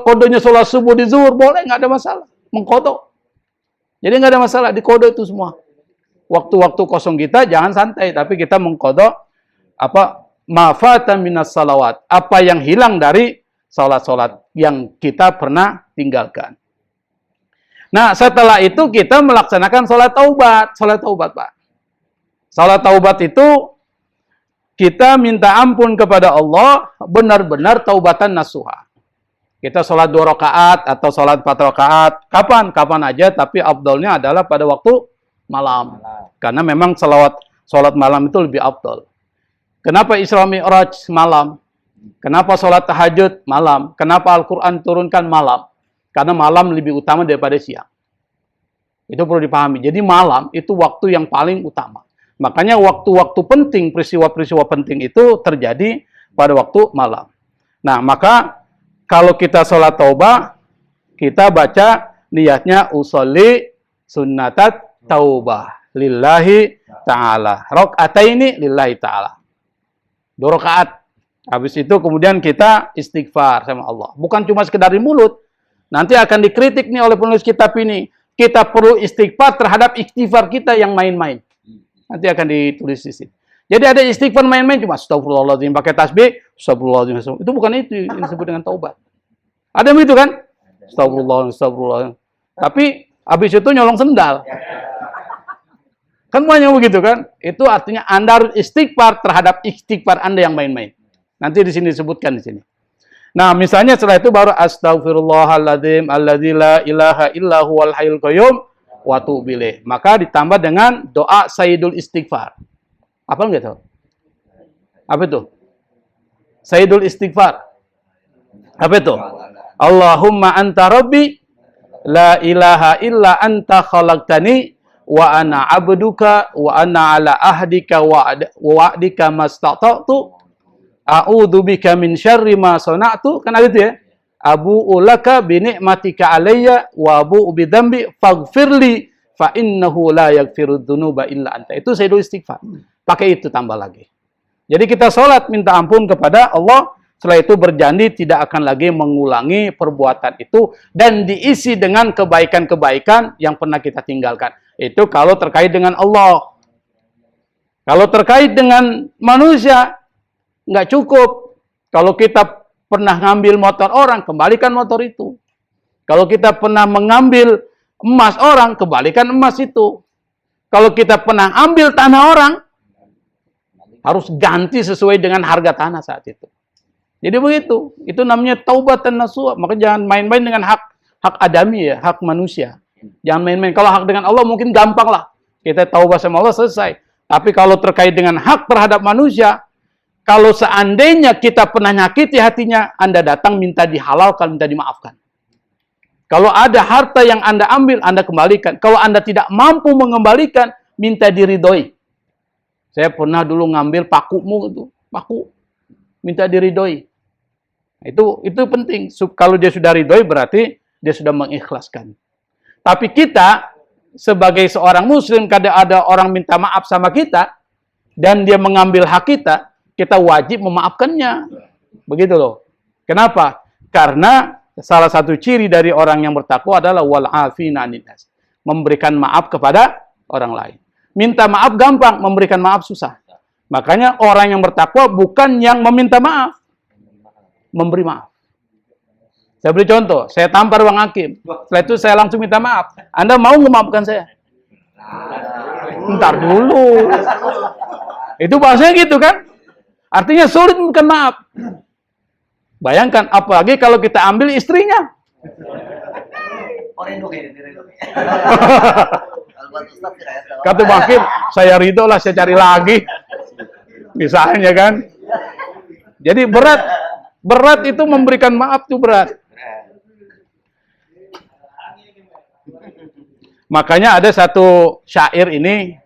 kodonya sholat subuh di zuhur? Boleh, nggak ada masalah. Mengkodok. Jadi nggak ada masalah, di kodok itu semua. Waktu-waktu kosong kita jangan santai, tapi kita mengkodok ma fata minas salawat, apa yang hilang dari salat-salat yang kita pernah tinggalkan. Nah, setelah itu kita melaksanakan salat taubat. Salat taubat, Pak. Salat taubat itu kita minta ampun kepada Allah benar-benar taubatan nasuha. Kita salat 2 rakaat atau salat 4 rakaat, kapan aja, tapi afdalnya adalah pada waktu malam. Karena memang salat malam itu lebih afdal. Kenapa Isra Mi'raj malam? Kenapa sholat tahajud malam? Kenapa Al-Quran turunkan malam? Karena malam lebih utama daripada siang. Itu perlu dipahami. Jadi malam itu waktu yang paling utama. Makanya waktu-waktu penting, peristiwa-peristiwa penting itu terjadi pada waktu malam. Nah, maka kalau kita sholat taubah, kita baca niatnya usolli sunnatat taubah lillahi ta'ala. Rok'ataini lillahi ta'ala. 2 rakaat. Habis itu kemudian kita istighfar sama Allah. Bukan cuma sekedar di mulut. Nanti akan dikritik nih oleh penulis kitab ini. Kita perlu istighfar terhadap istighfar kita yang main-main. Nanti akan ditulis di sini. Jadi ada istighfar main-main cuma astagfirullahaladzim pakai tasbih, astagfirullahaladzim. Itu bukan itu yang disebut dengan taubat. Ada begitu kan? Astagfirullah. Tapi habis itu nyolong sendal. Kan banyak begitu kan? Itu artinya Anda harus istighfar terhadap istighfar Anda yang main-main. Nanti di sini disebutkan di sini. Nah, misalnya setelah itu baru astagfirullahaladzim alladzi la ilaha illa huwal hayyul qayyum wa atubu ilaih. Maka ditambah dengan doa Sayyidul Istighfar. Apa enggak tahu? Apa itu? Sayyidul Istighfar. Apa itu? Allahumma anta rabbi la ilaha illa anta khalaqtani wa ana abduka wa ana ala ahdika wa wa'dika mastata'tu a'udzu bika min syarri ma sana'tu. Kan ada itu ya. Abu'u laka bi ni'matika alayya wa abu'u bi dzambi faghfirli fa innahu la yaghfiru dzunuba illa anta. Itu Sayyidul Istighfar. Pakai itu tambah lagi. Jadi kita sholat minta ampun kepada Allah. Setelah itu berjanji tidak akan lagi mengulangi perbuatan itu dan diisi dengan kebaikan-kebaikan yang pernah kita tinggalkan. Itu kalau terkait dengan Allah. Kalau terkait dengan manusia, nggak cukup. Kalau kita pernah ngambil motor orang, kembalikan motor itu. Kalau kita pernah mengambil emas orang, kembalikan emas itu. Kalau kita pernah ambil tanah orang, harus ganti sesuai dengan harga tanah saat itu. Jadi begitu. Itu namanya taubatan nasuha. Maka jangan main-main dengan hak adami ya, hak manusia. Jangan main-main. Kalau hak dengan Allah mungkin gampang lah. Kita taubat sama Allah selesai. Tapi kalau terkait dengan hak terhadap manusia, kalau seandainya kita pernah nyakiti hatinya, Anda datang minta dihalalkan, minta dimaafkan. Kalau ada harta yang Anda ambil, Anda kembalikan. Kalau Anda tidak mampu mengembalikan, minta diridhoi. Saya pernah dulu ngambil pakumu itu, paku. Minta diridhoi. Itu penting. Kalau dia sudah ridhoi berarti dia sudah mengikhlaskan. Tapi kita sebagai seorang muslim, kadang ada orang minta maaf sama kita dan dia mengambil hak kita, kita wajib memaafkannya. Begitu loh. Kenapa? Karena salah satu ciri dari orang yang bertakwa adalah wal afina 'anil nas. Memberikan maaf kepada orang lain. Minta maaf gampang, memberikan maaf susah. Makanya orang yang bertakwa bukan yang meminta maaf, memberi maaf. Saya beri contoh, saya tampar Bang Hakim. Setelah itu saya langsung minta maaf. Anda mau memaafkan saya? Ntar dulu. Itu bahasanya gitu kan? Artinya sulit memberikan maaf. Bayangkan, apalagi kalau kita ambil istrinya. Kata Bang Hakim, saya ridho lah, saya cari lagi. Misalnya kan. Jadi berat itu memberikan maaf itu berat. Makanya ada satu syair ini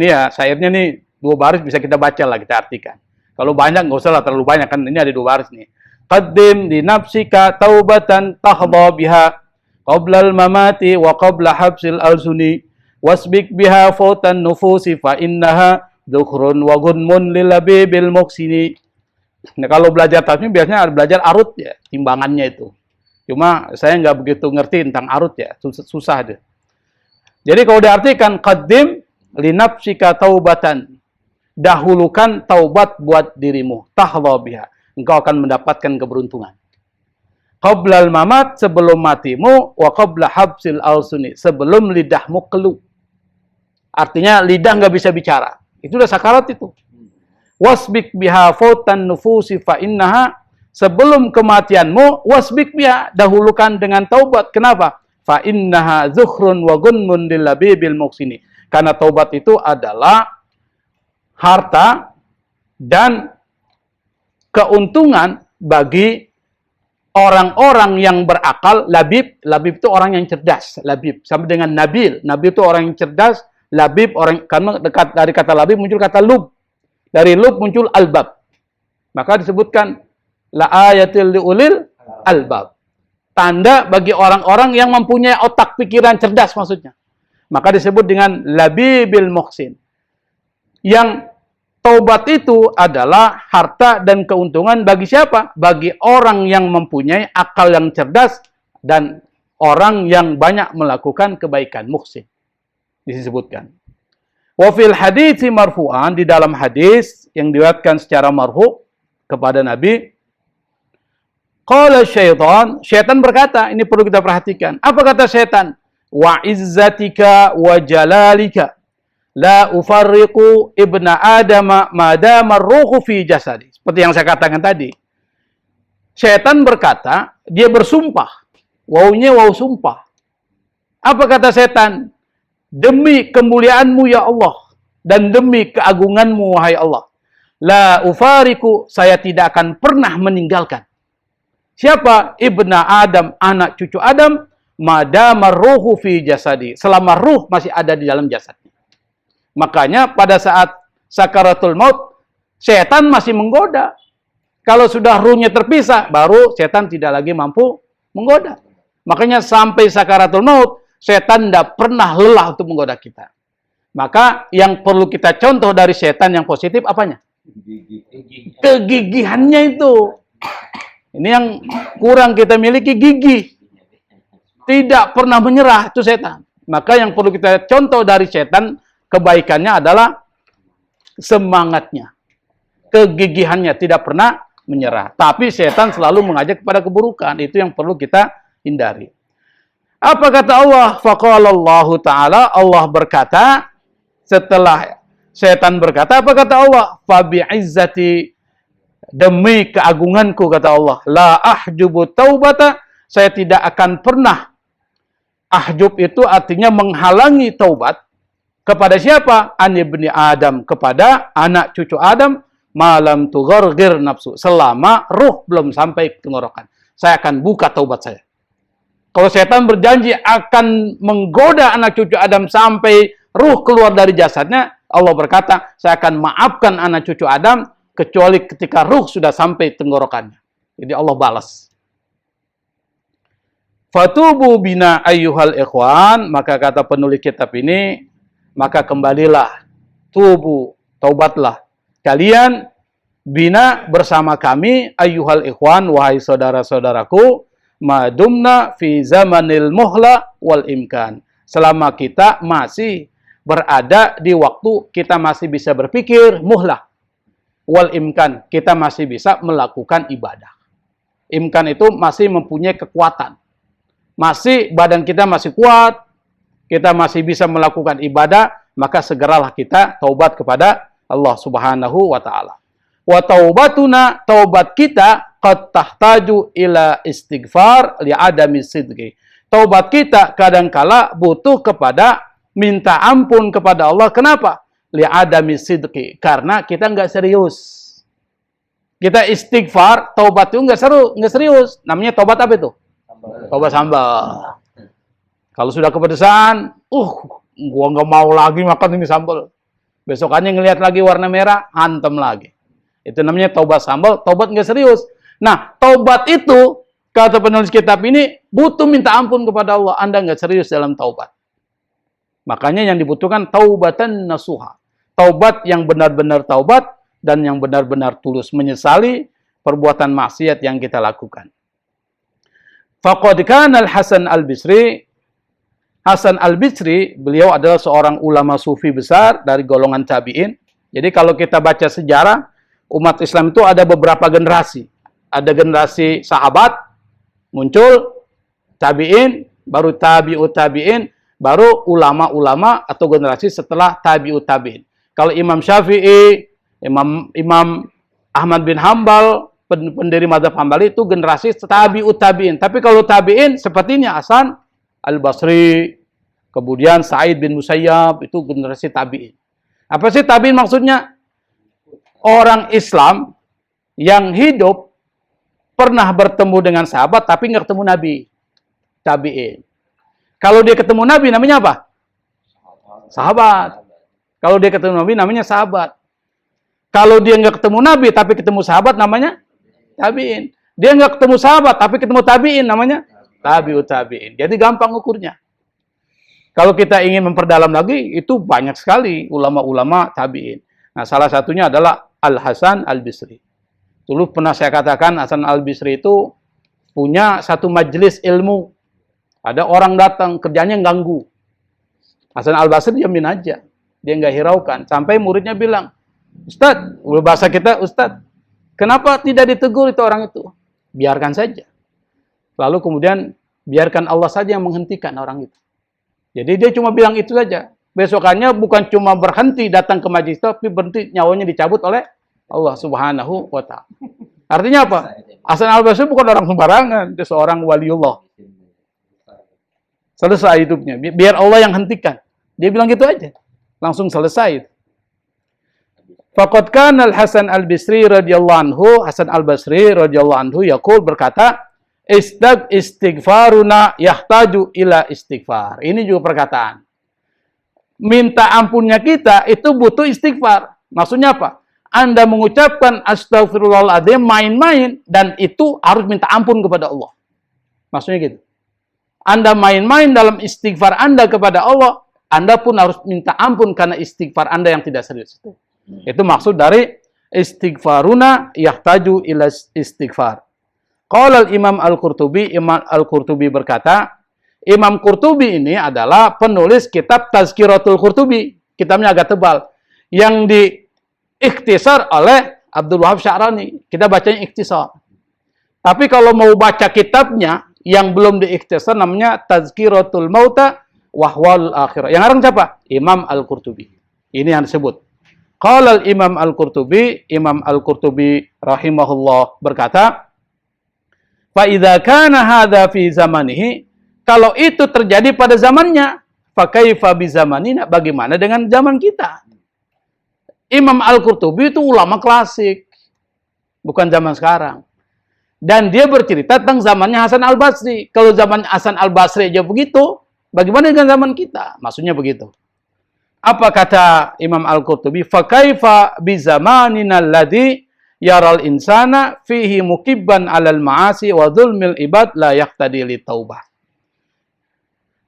ya, syairnya nih 2 baris bisa kita baca lah, kita artikan. Kalau banyak nggak usah lah, terlalu banyak kan, ini ada 2 baris nih. Qaddim li nafsika taubatan tahdha biha qabla al-mamati wa qabla habsil alsuni wasbik biha fautan nufusi fa innaha dzukhrun wa gunmun lil labibil muksini. Nah, kalau belajar tasbih biasanya belajar arut ya, timbangannya itu. Cuma saya nggak begitu ngerti tentang arut ya, susah deh. Jadi kalau diartikan qaddim li nafsika taubatan, dahulukan taubat buat dirimu, tahdha biha, engkau akan mendapatkan keberuntungan. Qablal mamat, sebelum matimu, wa qabla habsil alsuni, sebelum lidahmu keluh. Artinya lidah nggak bisa bicara. Itu udah sakarat itu. Wasbik biha fautan nufusi fa innaha, sebelum kematianmu, wasbik biha, dahulukan dengan taubat. Kenapa? Fa innaha dzukhrun wa gunmun lil labibil muksini. Karena taubat itu adalah harta dan keuntungan bagi orang-orang yang berakal. Labib itu orang yang cerdas. Labib sama dengan nabil. Nabil itu orang yang cerdas. Labib orang, karena dekat dari kata labib muncul kata lub. Dari lub muncul albab. Maka disebutkan la ayatil liulil albab. Tanda bagi orang-orang yang mempunyai otak pikiran cerdas maksudnya. Maka disebut dengan labibil muhsin. Yang taubat itu adalah harta dan keuntungan bagi siapa? Bagi orang yang mempunyai akal yang cerdas dan orang yang banyak melakukan kebaikan, muhsin. Disebutkan. Wa fil hadithi marfu'an, di dalam hadis yang diriwayatkan secara marfu' kepada Nabi, qala syaitan berkata, ini perlu kita perhatikan. Apa kata syaitan? Wa izzatika wa jalalika la ufarriqu ibna adama madama ruhu fi jasadi. Seperti yang saya katakan tadi. Syaitan berkata, dia bersumpah. Wawunya waw sumpah. Apa kata syaitan? Demi kemuliaanmu ya Allah, dan demi keagunganmu wahai Allah, la ufariku, saya tidak akan pernah meninggalkan. Siapa? Ibna Adam, anak cucu Adam, madama ruhu fi jasadi, selama ruh masih ada di dalam jasadnya. Makanya pada saat sakaratul maut, setan masih menggoda. Kalau sudah ruhnya terpisah, baru setan tidak lagi mampu menggoda. Makanya sampai sakaratul maut, setan tidak pernah lelah untuk menggoda kita. Maka yang perlu kita contoh dari setan yang positif apanya? Kegigihannya itu. Ini yang kurang kita miliki, gigih. Tidak pernah menyerah itu setan. Maka yang perlu kita contoh dari setan, kebaikannya adalah semangatnya. Kegigihannya, tidak pernah menyerah. Tapi setan selalu mengajak kepada keburukan. Itu yang perlu kita hindari. Apa kata Allah? Faqalallahu ta'ala, Allah berkata, setelah setan berkata, apa kata Allah? Fabi'izzati, demi keagunganku, kata Allah, la ahjubu taubata, saya tidak akan pernah. Ahjub itu artinya menghalangi taubat. Kepada siapa? An ibni Adam, kepada anak cucu Adam, malam tughargir nafsu, selama ruh belum sampai tenggorokan. Saya akan buka taubat saya. Kalau setan berjanji akan menggoda anak cucu Adam sampai ruh keluar dari jasadnya, Allah berkata, saya akan maafkan anak cucu Adam kecuali ketika ruh sudah sampai tenggorokannya. Jadi Allah balas. Fatubu bina ayyuhal ikhwan, maka kata penulis kitab ini, maka kembalilah, tubu, taubatlah kalian, bina bersama kami, ayyuhal ikhwan, wahai saudara-saudaraku, madumna fi zamanil muhla wal imkan. Selama kita masih berada di waktu kita masih bisa berpikir, muhlah wal imkan, kita masih bisa melakukan ibadah. Imkan itu masih mempunyai kekuatan. Masih badan kita masih kuat, kita masih bisa melakukan ibadah, maka segeralah kita taubat kepada Allah Subhanahu wa taala. Wa taubatuna, taubat kita qad tahtaju ila istighfar li adami sidqi. Taubat kita kadangkala butuh kepada minta ampun kepada Allah. Kenapa? Li adami sidqi, karena kita enggak serius. Kita istighfar, taubat itu enggak serius. Namanya taubat apa itu? Taubat sambal. Kalau sudah kepedesan, gua nggak mau lagi makan ini sambal. Besokannya ngelihat lagi warna merah, hantem lagi. Itu namanya taubat sambal, taubat nggak serius. Nah, taubat itu, kata penulis kitab ini, butuh minta ampun kepada Allah. Anda nggak serius dalam taubat. Makanya yang dibutuhkan taubatan nasuha. Taubat yang benar-benar taubat, dan yang benar-benar tulus menyesali perbuatan maksiat yang kita lakukan. Faqad kana al-Hasan al-Bisri, Hasan al-Bisri, beliau adalah seorang ulama sufi besar dari golongan tabi'in. Jadi kalau kita baca sejarah, umat Islam itu ada beberapa generasi. Ada generasi sahabat, muncul, tabi'in, baru tabi'ut tabi'in, baru ulama-ulama atau generasi setelah tabi'ut tabi'in. Kalau Imam Syafi'i, Imam Ahmad bin Hambal, pendiri mazhab Hambali itu generasi tabi'ut tabi'in. Tapi kalau tabi'in seperti ini Hasan Al-Basri, kemudian Sa'id bin Musayyab, itu generasi tabi'in. Apa sih tabi'in maksudnya? Orang Islam yang hidup pernah bertemu dengan sahabat tapi nggak ketemu Nabi. Tabi'in. Kalau dia ketemu Nabi namanya apa? Sahabat. Kalau dia ketemu Nabi namanya sahabat. Kalau dia nggak ketemu Nabi tapi ketemu sahabat namanya tabi'in. Dia nggak ketemu sahabat tapi ketemu tabi'in namanya tabi'ut tabi'in. Jadi gampang ukurnya. Kalau kita ingin memperdalam lagi, itu banyak sekali ulama-ulama tabi'in. Nah, salah satunya adalah Al-Hasan Al-Bisri. Dulu pernah saya katakan, Hasan Al-Bisri itu punya satu majelis ilmu. Ada orang datang, kerjanya ganggu. Hasan Al-Basri diamin aja. Dia nggak hiraukan. Sampai muridnya bilang, Ustadz, bahasa kita, Ustadz, kenapa tidak ditegur itu orang itu? Biarkan saja. Lalu kemudian, biarkan Allah saja yang menghentikan orang itu. Jadi dia cuma bilang itu saja. Besokannya bukan cuma berhenti datang ke majelis, tapi berhenti nyawanya dicabut oleh Allah Subhanahu wa Ta'ala. Artinya apa? Hasan Al-Basri bukan orang sembarangan, dia seorang waliullah. Selesai hidupnya. Biar Allah yang hentikan. Dia bilang gitu aja. Langsung selesai. Faqad kana Al-Hasan Al-Bisri radhiyallahu anhu, Hasan Al-Basri radhiyallahu anhu yaqul berkata, istighfaruna yahtaju ila istighfar. Ini juga perkataan. Minta ampunnya kita itu butuh istighfar. Maksudnya apa? Anda mengucapkan astagfirullahaladzim main-main dan itu harus minta ampun kepada Allah. Maksudnya gitu. Anda main-main dalam istighfar Anda kepada Allah, Anda pun harus minta ampun karena istighfar Anda yang tidak serius. Itu maksud dari istighfaruna yahtaju ila istighfar. Qala Imam Al-Qurtubi, Imam Al-Qurtubi berkata, Imam Qurtubi ini adalah penulis kitab Tazkiratul Qurtubi. Kitabnya agak tebal. Yang diikhtisar oleh Abdul Wahab Sya'rani. Kita bacanya ikhtisar. Tapi kalau mau baca kitabnya, yang belum diikhtisar namanya Tazkiratul Mauta Wahwal Akhirah. Yang orang siapa? Imam Al-Qurtubi. Ini yang disebut. Qala Imam Al-Qurtubi, Imam Al-Qurtubi rahimahullah berkata, فَإِذَا كَانَ هَذَا فِي زَمَنِهِ, kalau itu terjadi pada zamannya, فَكَيْفَ بِزَمَنِنَا, bagaimana dengan zaman kita? Imam Al-Qurtubi itu ulama klasik, bukan zaman sekarang. Dan dia bercerita tentang zamannya Hasan Al-Basri. Kalau zaman Hasan Al-Basri aja begitu, bagaimana dengan zaman kita? Maksudnya begitu. Apa kata Imam Al-Qurtubi? فَكَيْفَ بِزَمَانِنَا الَّذِي yaral insana fihi mukibban alal ma'asi wa dzulmil ibad la yaqtadi li taubah.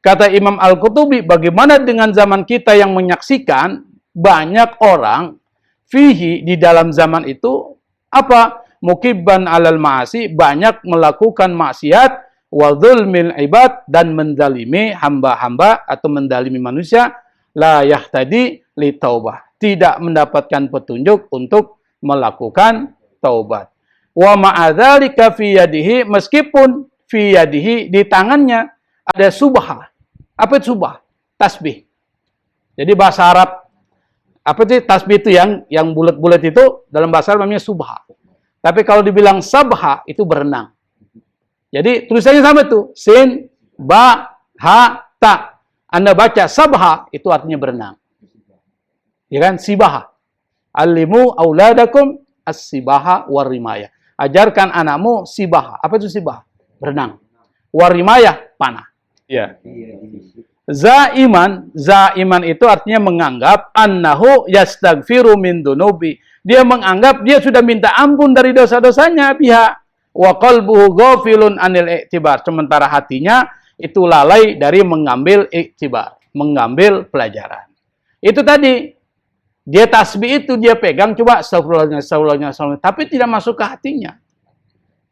Kata Imam Al-Qurtubi, bagaimana dengan zaman kita yang menyaksikan banyak orang fihi, di dalam zaman itu apa? Mukibban alal ma'asi, banyak melakukan maksiat, wa dzulmil ibad, dan menzalimi hamba-hamba atau menzalimi manusia, la yaqtadi li taubah, tidak mendapatkan petunjuk untuk melakukan taubat. Wa ma'adzalika fi yadihi, meskipun fi yadihi, di tangannya ada subha. Apa itu subha? Tasbih. Jadi bahasa Arab, apa sih tasbih itu yang bulat-bulat itu dalam bahasa Arab namanya subha. Tapi kalau dibilang sabha itu berenang. Jadi tulisannya sama tuh, sin, ba, ha, ta. Anda baca sabha itu artinya berenang. Ya kan? Sibaha. Alimu auladakum as-sibaha warimaya. Ajarkan anakmu sibaha. Apa itu sibaha? Berenang. Warimaya, panah. Ya. Zaiman itu artinya menganggap annahu yastaghfiru min dunubi. Dia menganggap dia sudah minta ampun dari dosa-dosanya pihak. Wa qalbuhu ghafilun anil i'tibar. Sementara hatinya itu lalai dari mengambil i'tibar, mengambil pelajaran. Itu tadi. Dia tasbih itu dia pegang coba astagfirullah, tapi tidak masuk ke hatinya.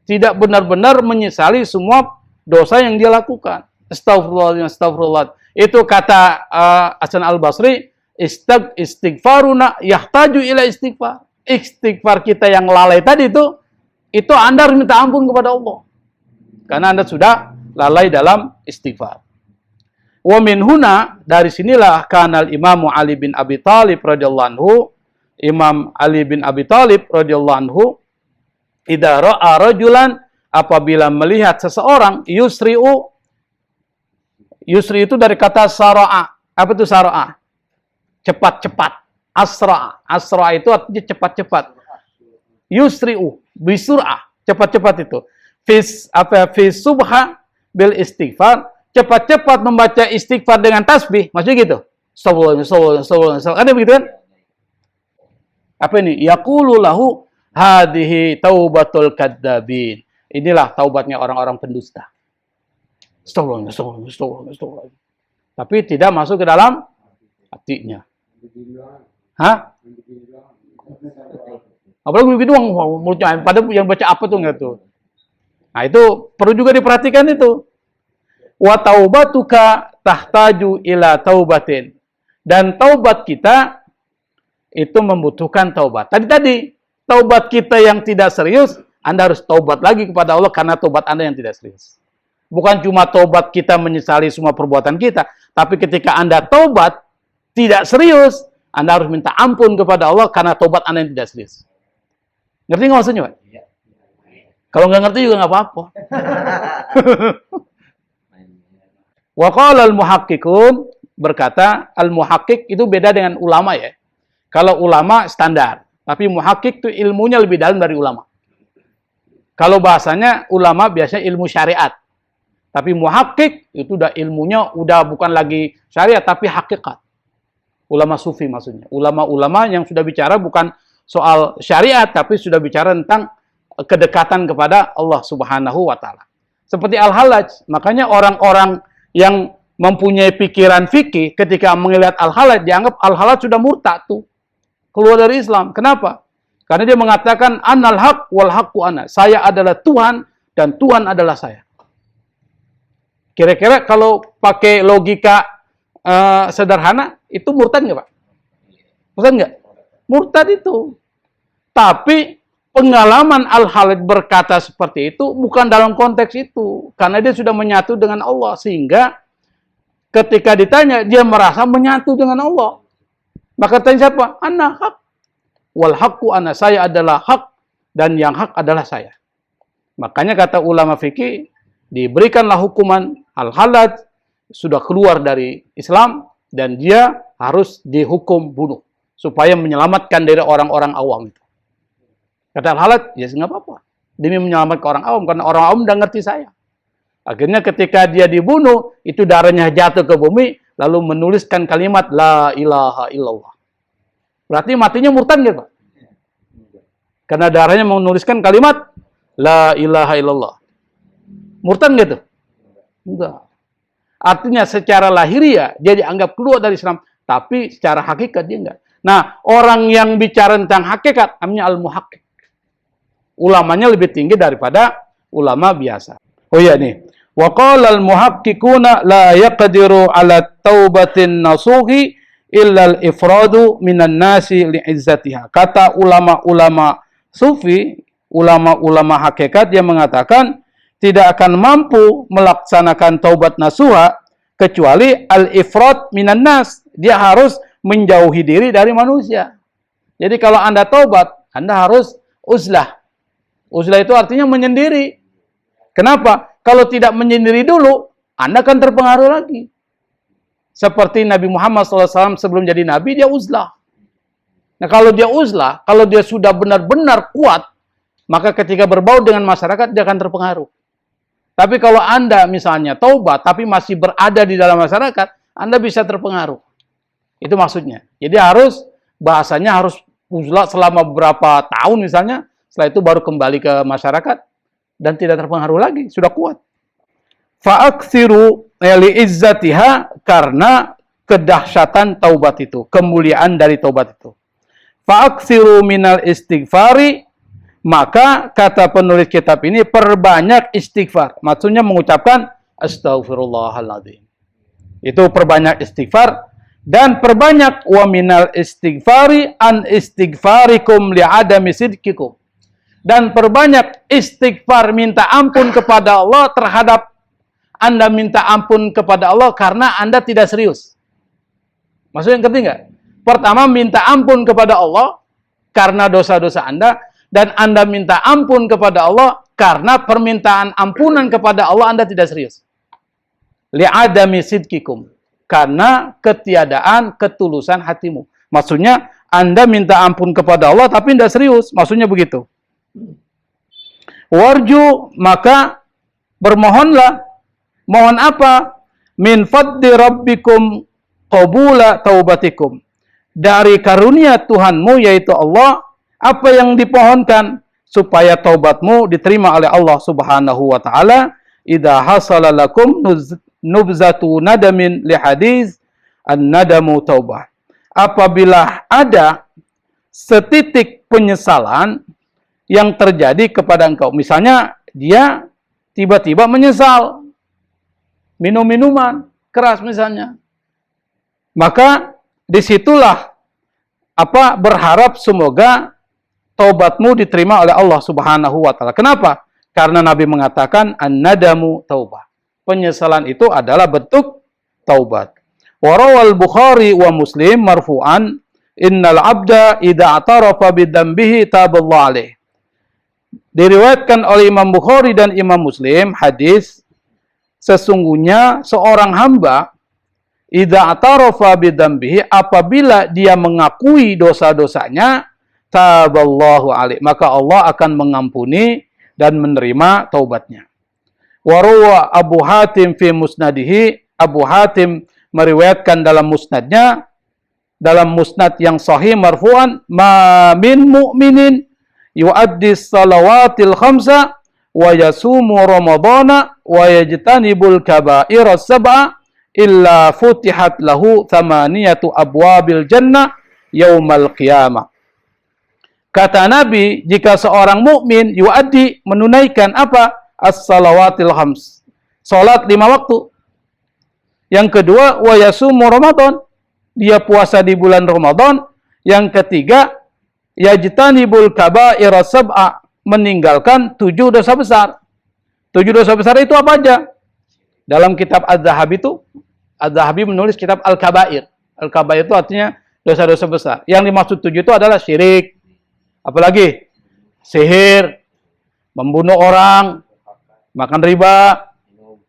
Tidak benar-benar menyesali semua dosa yang dia lakukan. Astagfirullah. Itu kata Hasan Al-Basri, istighfaruna yahtaju ila istighfar. Istighfar kita yang lalai tadi itu Anda harus minta ampun kepada Allah. Karena Anda sudah lalai dalam istighfar. Wa min huna, dari sinilah kanal Imam Ali bin Abi Thalib radhiyallahu anhu, Imam Ali bin Abi Thalib radhiyallahu anhu, idza ra'a rajulan, apabila melihat seseorang, yusri itu dari kata sara'a. Apa itu sara'a? Cepat-cepat. Asra itu artinya cepat-cepat. Yusri'u bisur'ah, cepat-cepat itu. Fi subha bil istighfar, cepat-cepat membaca istighfar dengan tasbih, maksudnya gitu. Astagfirullah. Ada begitu kan? Apa ini? Yaqulu lahu hadhihi taubatul kadzabin. Inilah taubatnya orang-orang pendusta. Astagfirullah. Tapi tidak masuk ke dalam hatinya. Hah? Apalagi begitu mulutnya pada yang baca apa tuh enggak tuh. Nah, itu perlu juga diperhatikan itu. Wa taubatuka tahtaju ila taubatin. Dan taubat kita itu membutuhkan taubat. Tadi taubat kita yang tidak serius, Anda harus taubat lagi kepada Allah karena taubat Anda yang tidak serius. Bukan cuma taubat kita menyesali semua perbuatan kita, tapi ketika Anda taubat tidak serius, Anda harus minta ampun kepada Allah karena taubat Anda yang tidak serius. Ngerti nggak maksudnya, Pak? Kalau nggak ngerti juga nggak apa-apa. Wa qala al-muhaqqiqun, berkata al-muhaqqiq itu beda dengan ulama ya. Kalau ulama standar, tapi muhaqqiq itu ilmunya lebih dalam dari ulama. Kalau bahasanya ulama biasanya ilmu syariat. Tapi muhaqqiq itu udah ilmunya udah bukan lagi syariat tapi hakikat. Ulama sufi maksudnya. Ulama-ulama yang sudah bicara bukan soal syariat tapi sudah bicara tentang kedekatan kepada Allah Subhanahu wa taala. Seperti Al-Hallaj, makanya orang-orang yang mempunyai pikiran fikih ketika melihat Al-Hallaj dianggap Al-Hallaj sudah murtad tuh. Keluar dari Islam. Kenapa? Karena dia mengatakan anal haq wal haqqu ana. Saya adalah Tuhan dan Tuhan adalah saya. Kira-kira kalau pakai logika sederhana itu murtad nggak, Pak? Murtad nggak? Murtad itu. Tapi pengalaman Al-Hallaj berkata seperti itu bukan dalam konteks itu. Karena dia sudah menyatu dengan Allah. Sehingga ketika ditanya, dia merasa menyatu dengan Allah. Maka tanya siapa? Ana hak. Wal haqqu ana. Saya adalah hak. Dan yang hak adalah saya. Makanya kata ulama fikih, diberikanlah hukuman Al-Hallaj sudah keluar dari Islam. Dan dia harus dihukum bunuh. Supaya menyelamatkan dari orang-orang awam itu. Kata Al-Hallaj, ya nggak apa-apa. Demi menyelamatkan orang awam, karena orang awam udah ngerti saya. Akhirnya ketika dia dibunuh, itu darahnya jatuh ke bumi, lalu menuliskan kalimat, La ilaha illallah. Berarti matinya murtad nggak, Pak? Karena darahnya menuliskan kalimat, La ilaha illallah. Murtad nggak tuh? Enggak. Artinya secara lahiriah, dia dianggap keluar dari Islam. Tapi secara hakikat dia enggak. Nah, orang yang bicara tentang hakikat, namanya al-muhaqqiq. Ulamanya lebih tinggi daripada ulama biasa. Oh iya nih. Wa qala al-muhaqqiquna la yaqdiru ala taubatin nasuhi illa al-ifradu minan nasi li'izzatiha. Kata ulama-ulama sufi, ulama-ulama hakikat yang mengatakan tidak akan mampu melaksanakan taubat nasuha kecuali al-ifrad minan nas. Dia harus menjauhi diri dari manusia. Jadi kalau Anda taubat, Anda harus uzlah. Uzlah itu artinya menyendiri. Kenapa? Kalau tidak menyendiri dulu, Anda akan terpengaruh lagi. Seperti Nabi Muhammad SAW sebelum jadi Nabi, dia uzlah. Nah kalau dia uzlah, kalau dia sudah benar-benar kuat, maka ketika berbaur dengan masyarakat, dia akan terpengaruh. Tapi kalau Anda misalnya taubat, tapi masih berada di dalam masyarakat, Anda bisa terpengaruh. Itu maksudnya. Jadi bahasanya harus uzlah selama beberapa tahun misalnya, setelah itu baru kembali ke masyarakat, dan tidak terpengaruh lagi, sudah kuat. Fa'aksiru li izzatiha, karena kedahsyatan taubat itu, kemuliaan dari taubat itu. Fa'aksiru minal istighfari, maka kata penulis kitab ini, perbanyak istighfar. Maksudnya mengucapkan astaghfirullahaladzim. Itu perbanyak istighfar. Dan perbanyak wa minal istighfari an istighfarikum li'adami sidqikum. Dan perbanyak istighfar, minta ampun kepada Allah terhadap Anda minta ampun kepada Allah karena Anda tidak serius. Maksudnya ngerti nggak? Pertama, minta ampun kepada Allah karena dosa-dosa Anda. Dan Anda minta ampun kepada Allah karena permintaan ampunan kepada Allah Anda tidak serius. Li'adami sidqikum. Karena ketiadaan ketulusan hatimu. Maksudnya, Anda minta ampun kepada Allah tapi tidak serius. Maksudnya begitu. Warju, maka bermohonlah. Mohon apa? Min fadli rabbikum qabula taubatikum. Dari karunia Tuhanmu, yaitu Allah, apa yang dipohonkan? Supaya taubatmu diterima oleh Allah subhanahu wa ta'ala. Idza hasala lakum nubzatu nadamin li hadis an-nadamu taubah. Apabila ada setitik penyesalan yang terjadi kepada engkau. Misalnya, dia tiba-tiba menyesal. Minum minuman keras misalnya. Maka disitulah berharap semoga taubatmu diterima oleh Allah subhanahu wa ta'ala. Kenapa? Karena Nabi mengatakan an-nadamu taubah. Penyesalan itu adalah bentuk taubat. Warawal Bukhari wa Muslim marfu'an innal abda idza atarafa bidzambihi taballahu alaih. Diriwayatkan oleh Imam Bukhari dan Imam Muslim hadis, sesungguhnya seorang hamba idza atarafa bidzambihi, apabila dia mengakui dosa-dosanya, taballahu alaih, maka Allah akan mengampuni dan menerima taubatnya. Warawwa Abu Hatim fi musnadihi, Abu Hatim meriwayatkan dalam musnadnya, dalam musnad yang sahih marfu'an, ma min mu'minin yu'addi salawatil khamsa wa yasumu ramadana wa yajtanibul kaba'ira sab'a illa futihat lahu thamaniyatu abwabil jannah yaumal qiyamah. Kata Nabi, jika seorang mukmin yu'addi, menunaikan apa? As-salawatil khams, salat 5 waktu. Yang kedua, wa yasumu Ramadan, dia puasa di bulan Ramadan. Yang ketiga, yajtanibul kaba'ira sab'a, meninggalkan 7 dosa besar. 7 dosa besar itu apa aja? Dalam kitab Az-Zahabi itu, Az-Zahabi menulis kitab Al-Kabair. Al-Kabair itu artinya dosa-dosa besar. Yang dimaksud 7 itu adalah syirik, apalagi sihir, membunuh orang, makan riba,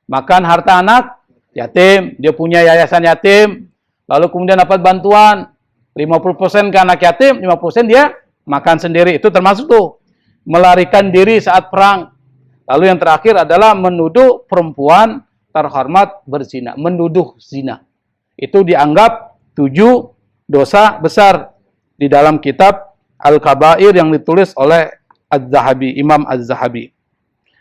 makan harta anak yatim, dia punya yayasan yatim, lalu kemudian dapat bantuan 50% ke anak yatim, 50% dia makan sendiri. Itu termasuk tuh melarikan diri saat perang. Lalu yang terakhir adalah menuduh perempuan terhormat berzina, menuduh zina. Itu dianggap 7 dosa besar di dalam kitab Al-Kabair yang ditulis oleh Az-Zahabi, Imam Az-Zahabi.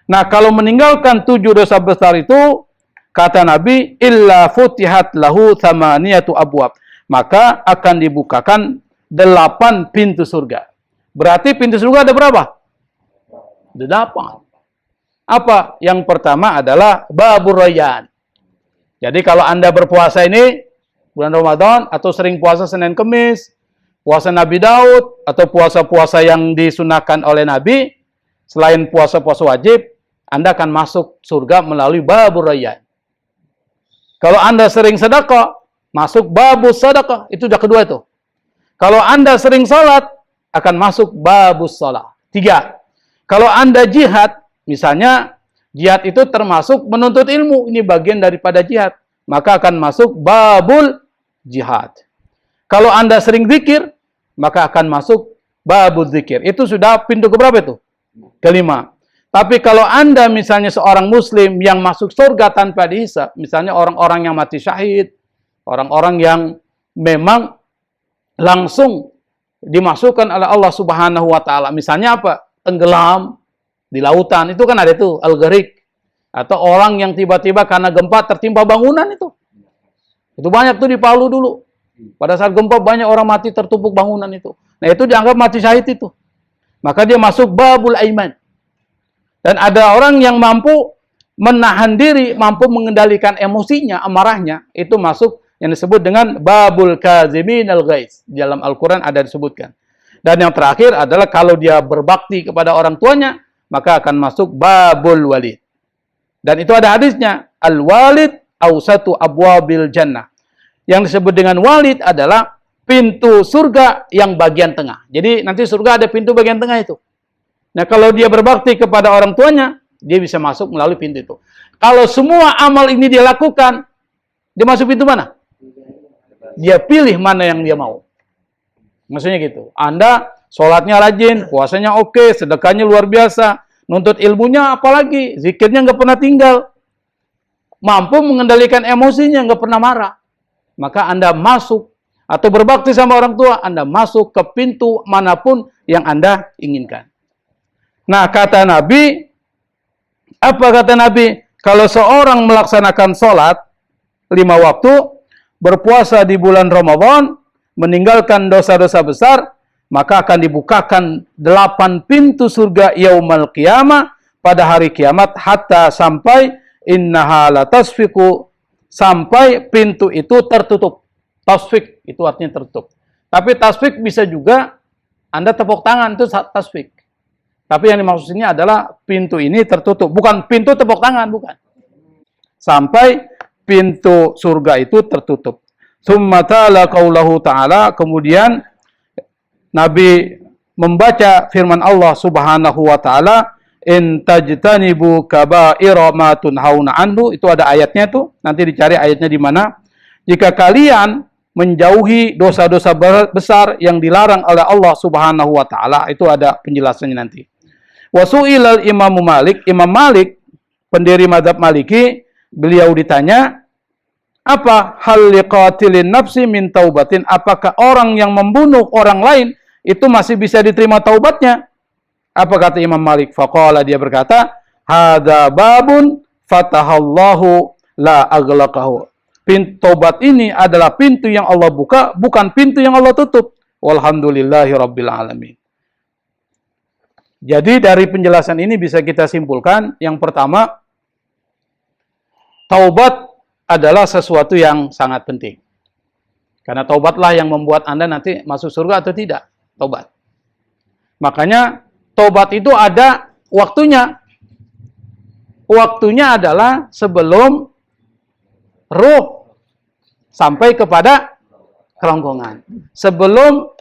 Nah, kalau meninggalkan 7 dosa besar itu, kata Nabi, illa futihat lahu thamaniyatu abwab, maka akan dibukakan 8 pintu surga. Berarti pintu surga ada berapa? 8. Apa? Yang pertama adalah babur rayyan. Jadi kalau Anda berpuasa ini bulan Ramadan, atau sering puasa Senin Kemis, puasa Nabi Daud, atau puasa-puasa yang disunahkan oleh Nabi, selain puasa-puasa wajib, Anda akan masuk surga melalui babur rayyan. Kalau Anda sering sedekah, masuk babus sedekah. Itu sudah kedua itu. Kalau Anda sering salat, akan masuk babus salat. 3. Kalau Anda jihad, misalnya jihad itu termasuk menuntut ilmu. Ini bagian daripada jihad. Maka akan masuk babul jihad. Kalau Anda sering zikir, maka akan masuk babul zikir. Itu sudah pintu keberapa itu? Kelima. Tapi kalau Anda misalnya seorang muslim yang masuk surga tanpa dihisab, misalnya orang-orang yang mati syahid, orang-orang yang memang langsung dimasukkan oleh Allah Subhanahu wa taala. Misalnya apa? Tenggelam di lautan. Itu kan ada itu al-gharik. Atau orang yang tiba-tiba karena gempa tertimpa bangunan itu. Itu banyak tuh di Palu dulu. Pada saat gempa banyak orang mati tertumpuk bangunan itu. Nah, itu dianggap mati syahid itu. Maka dia masuk babul aiman. Dan ada orang yang mampu menahan diri, mampu mengendalikan emosinya, amarahnya, itu masuk yang disebut dengan babul kazimin al-ghaiz. Di dalam Al-Quran ada disebutkan. Dan yang terakhir adalah kalau dia berbakti kepada orang tuanya, maka akan masuk babul walid. Dan itu ada hadisnya, al-walid awsatu abwabil jannah. Yang disebut dengan walid adalah pintu surga yang bagian tengah. Jadi nanti surga ada pintu bagian tengah itu. Nah, kalau dia berbakti kepada orang tuanya, dia bisa masuk melalui pintu itu. Kalau semua amal ini dia lakukan, dia masuk pintu mana? Dia pilih mana yang dia mau. Maksudnya gitu. Anda sholatnya rajin, puasanya oke, sedekahnya luar biasa, nuntut ilmunya apalagi, zikirnya nggak pernah tinggal, mampu mengendalikan emosinya, nggak pernah marah, maka Anda masuk atau berbakti sama orang tua, Anda masuk ke pintu manapun yang Anda inginkan. Nah, kata Nabi, apa kata Nabi? Kalau seorang melaksanakan sholat 5 waktu, berpuasa di bulan Ramadan, meninggalkan dosa-dosa besar, maka akan dibukakan 8 pintu surga yaumal qiyamah pada hari kiamat hatta sampai innaha la tasfiqu, sampai pintu itu tertutup. Tasfik itu artinya tertutup. Tapi tasfik bisa juga Anda tepuk tangan, itu tasfik. Tapi yang dimaksud ini adalah pintu ini tertutup, bukan pintu tepuk tangan, bukan. Sampai pintu surga itu tertutup. Tsumma ta'ala qaulahu ta'ala, kemudian Nabi membaca firman Allah Subhanahu wa taala, in tajtanibu kaba'ira ma tunhauna anhu, itu ada ayatnya tuh, nanti dicari ayatnya di mana. Jika kalian menjauhi dosa-dosa besar yang dilarang oleh Allah Subhanahu wa taala, itu ada penjelasannya nanti. Wasu'ilal Imam Malik, pendiri mazhab Maliki, beliau ditanya, apa hal liqatilin nafsi min taubatin, apakah orang yang membunuh orang lain itu masih bisa diterima taubatnya? Apa kata Imam Malik? Faqala, dia berkata, hadza babun fatahallahu la aghlaqahu. Pintu taubat ini adalah pintu yang Allah buka, bukan pintu yang Allah tutup. Walhamdulillahi rabbil alamin. Jadi dari penjelasan ini bisa kita simpulkan, yang pertama, taubat adalah sesuatu yang sangat penting. Karena taubatlah yang membuat Anda nanti masuk surga atau tidak. Taubat. Makanya taubat itu ada waktunya. Waktunya adalah sebelum ruh sampai kepada kerongkongan. Sebelum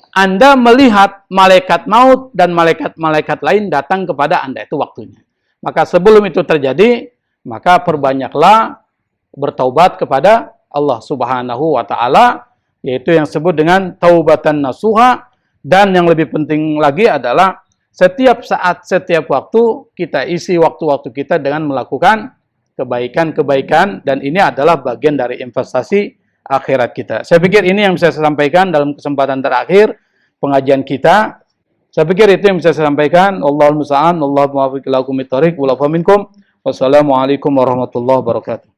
Anda melihat malaikat maut dan malaikat-malaikat lain datang kepada Anda, itu waktunya. Maka sebelum itu terjadi, maka perbanyaklah bertaubat kepada Allah Subhanahu wa taala, yaitu yang disebut dengan taubatan nasuha. Dan yang lebih penting lagi adalah setiap saat, setiap waktu kita isi waktu-waktu kita dengan melakukan kebaikan-kebaikan, dan ini adalah bagian dari investasi akhirat kita. Saya pikir ini yang bisa saya sampaikan dalam kesempatan terakhir pengajian kita. Saya pikir itu yang bisa saya sampaikan. Allahul musta'an, Allahu muwaffiq ila aqwamit thoriq, wa la minkum. Wassalamualaikum warahmatullahi wabarakatuh.